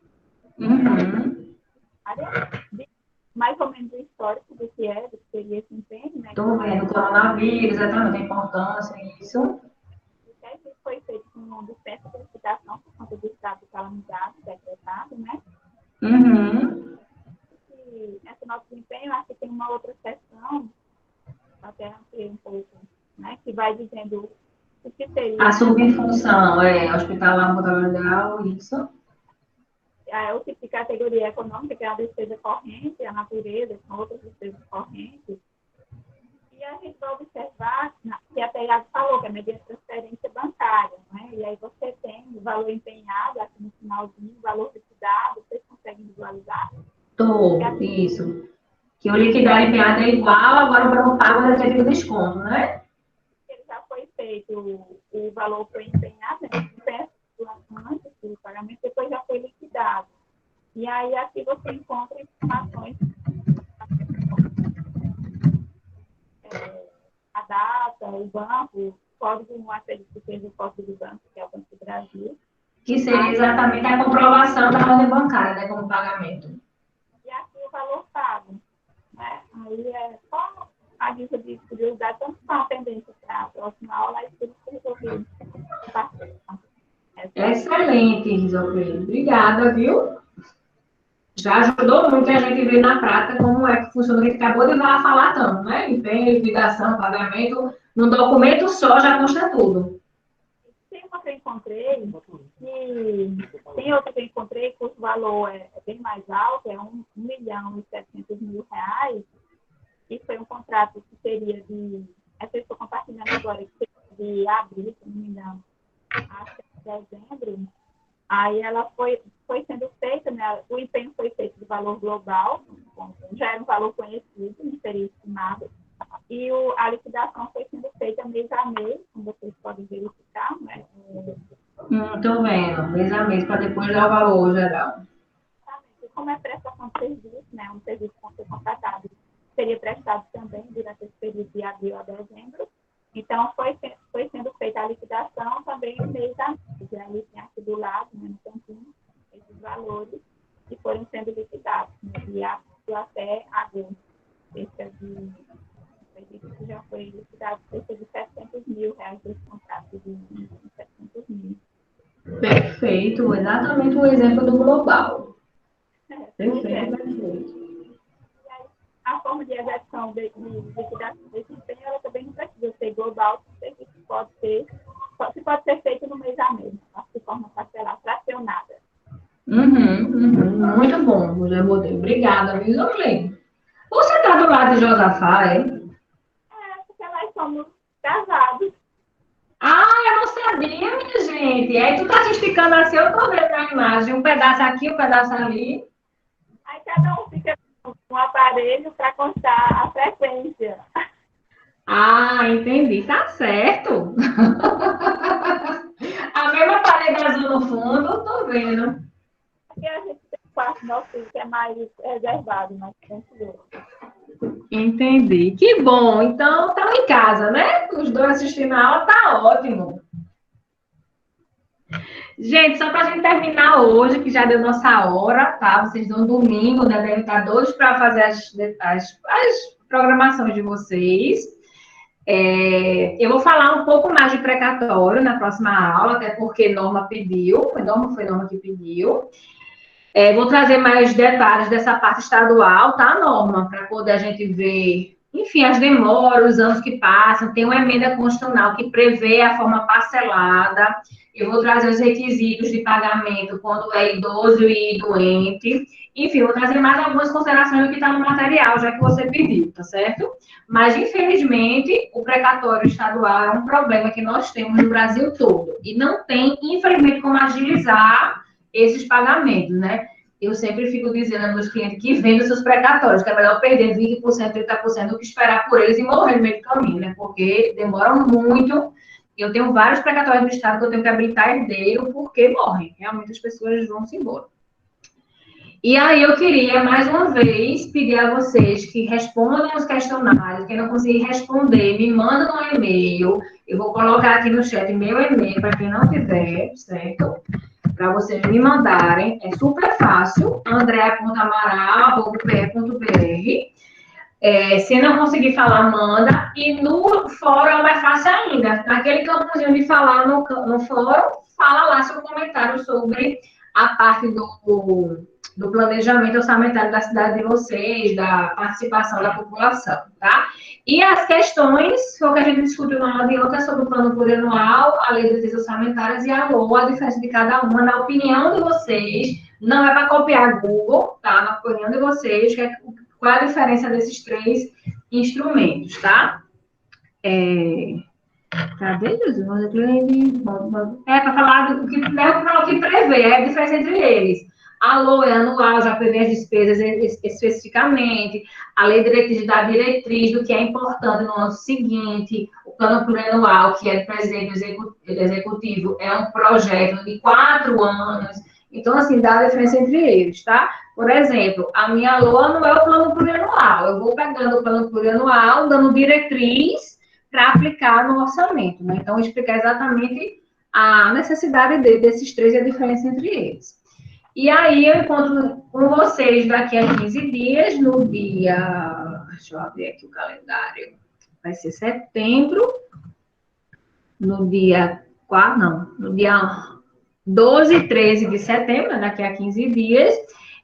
Uhum. Mais ou menos o histórico do que seria esse empenho, né? Estou vendo o coronavírus, exatamente a importância, isso. Isso foi feito com uma dispensa de licitação por conta do estado de calamidade decretado, né? Uhum. E essa nota de empenho, acho que tem uma outra seção, até ampliar um pouco, né? Que vai dizendo o que seria... A subfunção, hospitalar, modalidade, isso. O tipo de categoria econômica, que é a despesa corrente, a natureza, são outras despesas correntes. E a gente vai observar, que até Iago falou, que é mediante transferência bancária, né? E aí você tem o valor empenhado, aqui no finalzinho, o valor liquidado, vocês conseguem visualizar? Isso. Que o liquidado empenhado é igual, agora o banco pago deve ter desconto, né? Ele já foi feito, o valor foi empenhado, né? Antes do pagamento, depois já foi liquidado. E aí aqui você encontra informações, a data, o banco, o código, uma série de o código do banco, que é o Banco do Brasil. Que seria exatamente a comprovação da ordem bancária, né, como pagamento. E aqui o valor pago, né? Aí é só a dica de curiosidade, tanto com a tendência para a próxima aula, e tudo que resolvi participar. Excelente, Risocleide. Obrigada, viu? Já ajudou muito a gente ver na prática como é que funciona. A gente acabou de falar tanto, né? Empenho, liquidação, pagamento. Num documento só já consta tudo. Tem uma encontrei, tem outra que eu encontrei, cujo valor é bem mais alto, é R$1.700.000, e foi um contrato que seria de, essa eu estou compartilhando agora, que seria de abril, se não me engano, acho que é dezembro. Aí ela foi sendo feita, né, o empenho foi feito de valor global, já era um valor conhecido, não seria estimado, e a liquidação foi sendo feita mês a mês, como vocês podem verificar, né? Estou vendo, mês a mês, para depois dar o valor geral. E como é prestação de serviço, né, um serviço que foi contratado, seria prestado também durante esse período de abril a dezembro, então foi sendo feita a liquidação também mês a mês, e aí tem aqui do lado, né, no cantinho, esses valores que foram sendo liquidados, né, de abril até agosto, cerca de que já foi liquidado cerca de R$700.000 desse contrato de 700.000. Perfeito, exatamente o exemplo do global. Perfeito. A forma de execução de liquidação desse empenho, ela também não precisa ser global, porque pode ser feito no mês a mês, de forma parcelada, fracionada. Muito bom, José Botelho. Obrigada, viu, Joclene? Você está do lado de Josafá, é? Porque nós somos casados. Eu não sabia, minha gente. Aí tu tá se esticando assim, eu tô vendo a imagem. Um pedaço aqui, um pedaço ali. Aí cada um fica com um aparelho para constar a frequência. Entendi. Tá certo. A mesma parede azul no fundo, tô vendo. Aqui a gente tem um quarto nosso que é mais reservado, mais tranquilo. Entendi. Que bom. Então, estamos em casa, né? Os dois assistindo a aula, tá ótimo. Gente, só para a gente terminar hoje, que já deu nossa hora, tá? Vocês no domingo, né? Devem estar doidos para fazer as programações de vocês. Eu vou falar um pouco mais de precatório na próxima aula, até porque Norma pediu, foi Norma que pediu. Vou trazer mais detalhes dessa parte estadual, tá, Norma? Para poder a gente ver, enfim, as demoras, os anos que passam. Tem uma emenda constitucional que prevê a forma parcelada. Eu vou trazer os requisitos de pagamento quando é idoso e doente. Enfim, vou trazer mais algumas considerações do que está no material, já que você pediu, tá certo? Mas, infelizmente, o precatório estadual é um problema que nós temos no Brasil todo. E não tem, infelizmente, como agilizar esses pagamentos, né? Eu sempre fico dizendo aos meus clientes que vendem seus precatórios, que é melhor perder 20%, 30% do que esperar por eles e morrer no meio do caminho, né? Porque demoram muito. Eu tenho vários precatórios do Estado que eu tenho que habilitar herdeiro porque morrem. Realmente as pessoas vão-se embora. E aí eu queria, mais uma vez, pedir a vocês que respondam os questionários. Quem não conseguir responder, me manda um e-mail. Eu vou colocar aqui no chat meu e-mail para quem não tiver, certo? Para vocês me mandarem. É super fácil. andrea.amaral.pe.br. Se não conseguir falar, manda. E no fórum é mais fácil ainda. Naquele campozinho de falar no fórum, fala lá seu comentário sobre a parte do planejamento orçamentário da cidade de vocês, da participação da população, tá? E as questões, foi o que a gente discutiu na aula de ontem, sobre o plano plurianual, a lei de diretrizes orçamentárias e a LOA, a diferença de cada uma, na opinião de vocês, não é para copiar Google, tá? Na opinião de vocês, qual é a diferença desses três instrumentos, tá? Cadê, Jesus? Para falar do que prevê, é a diferença entre eles. A LOA é anual, já prevê as despesas especificamente. A lei de diretriz dá diretriz do que é importante no ano seguinte. O plano plurianual, que é do presidente executivo, é um projeto de 4 anos. Então, assim, dá a diferença entre eles, tá? Por exemplo, a minha LOA não é o plano plurianual. Eu vou pegando o plano plurianual, dando diretriz para aplicar no orçamento, né? Então, explicar exatamente a necessidade desses três e a diferença entre eles. E aí, eu encontro com vocês daqui a 15 dias, no dia... Deixa eu abrir aqui o calendário. Vai ser setembro. No dia 4, não. No dia 12 e 13 de setembro, daqui a 15 dias.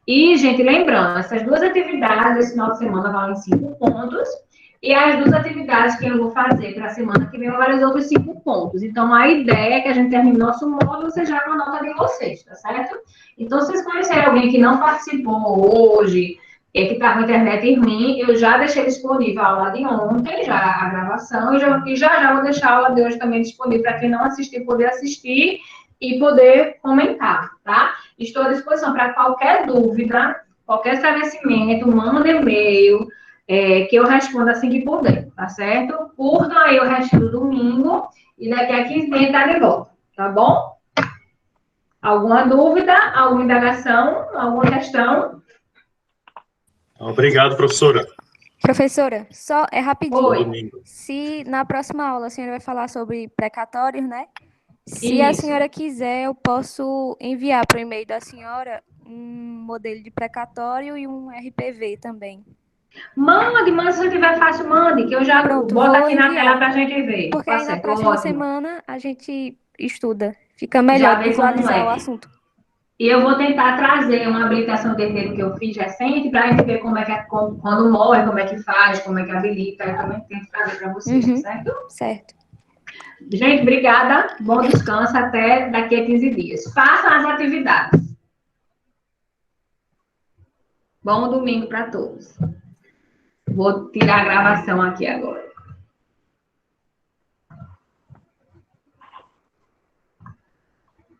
E, gente, lembrando, essas duas atividades, esse final de semana, valem 5 pontos. E as 2 atividades que eu vou fazer para a semana que vem, vários outros 5 pontos. Então, a ideia é que a gente termine nosso módulo, você já com a nota de vocês, tá certo? Então, se vocês conhecerem alguém que não participou hoje, que está com a internet ruim, eu já deixei disponível a aula de ontem, já a gravação, e já vou deixar a aula de hoje também disponível para quem não assistir, poder assistir e poder comentar, tá? Estou à disposição para qualquer dúvida, qualquer esclarecimento, manda e-mail, que eu respondo assim que puder, tá certo? Curtam aí o resto do domingo e daqui a 15 dias tá de volta, tá bom? Alguma dúvida, alguma indagação, alguma questão? Obrigado, professora. Professora, só é rapidinho. Oi. Se na próxima aula a senhora vai falar sobre precatórios, né? Se a Isso. senhora quiser, eu posso enviar para o e-mail da senhora um modelo de precatório e um RPV também. Mande, se tiver fácil, mande, que eu já boto aqui na tela para a gente ver. Porque Tá aí na certo, próxima ótimo. semana a gente estuda. Fica melhor visualizar o assunto. E eu vou tentar trazer uma habilitação de herdeiro que eu fiz recente para a gente ver como é que quando morre, como é que faz, como é que habilita. Eu também tento trazer para vocês, tá certo? Certo. Gente, obrigada. Bom descanso até daqui a 15 dias. Façam as atividades. Bom domingo para todos. Vou tirar a gravação aqui agora.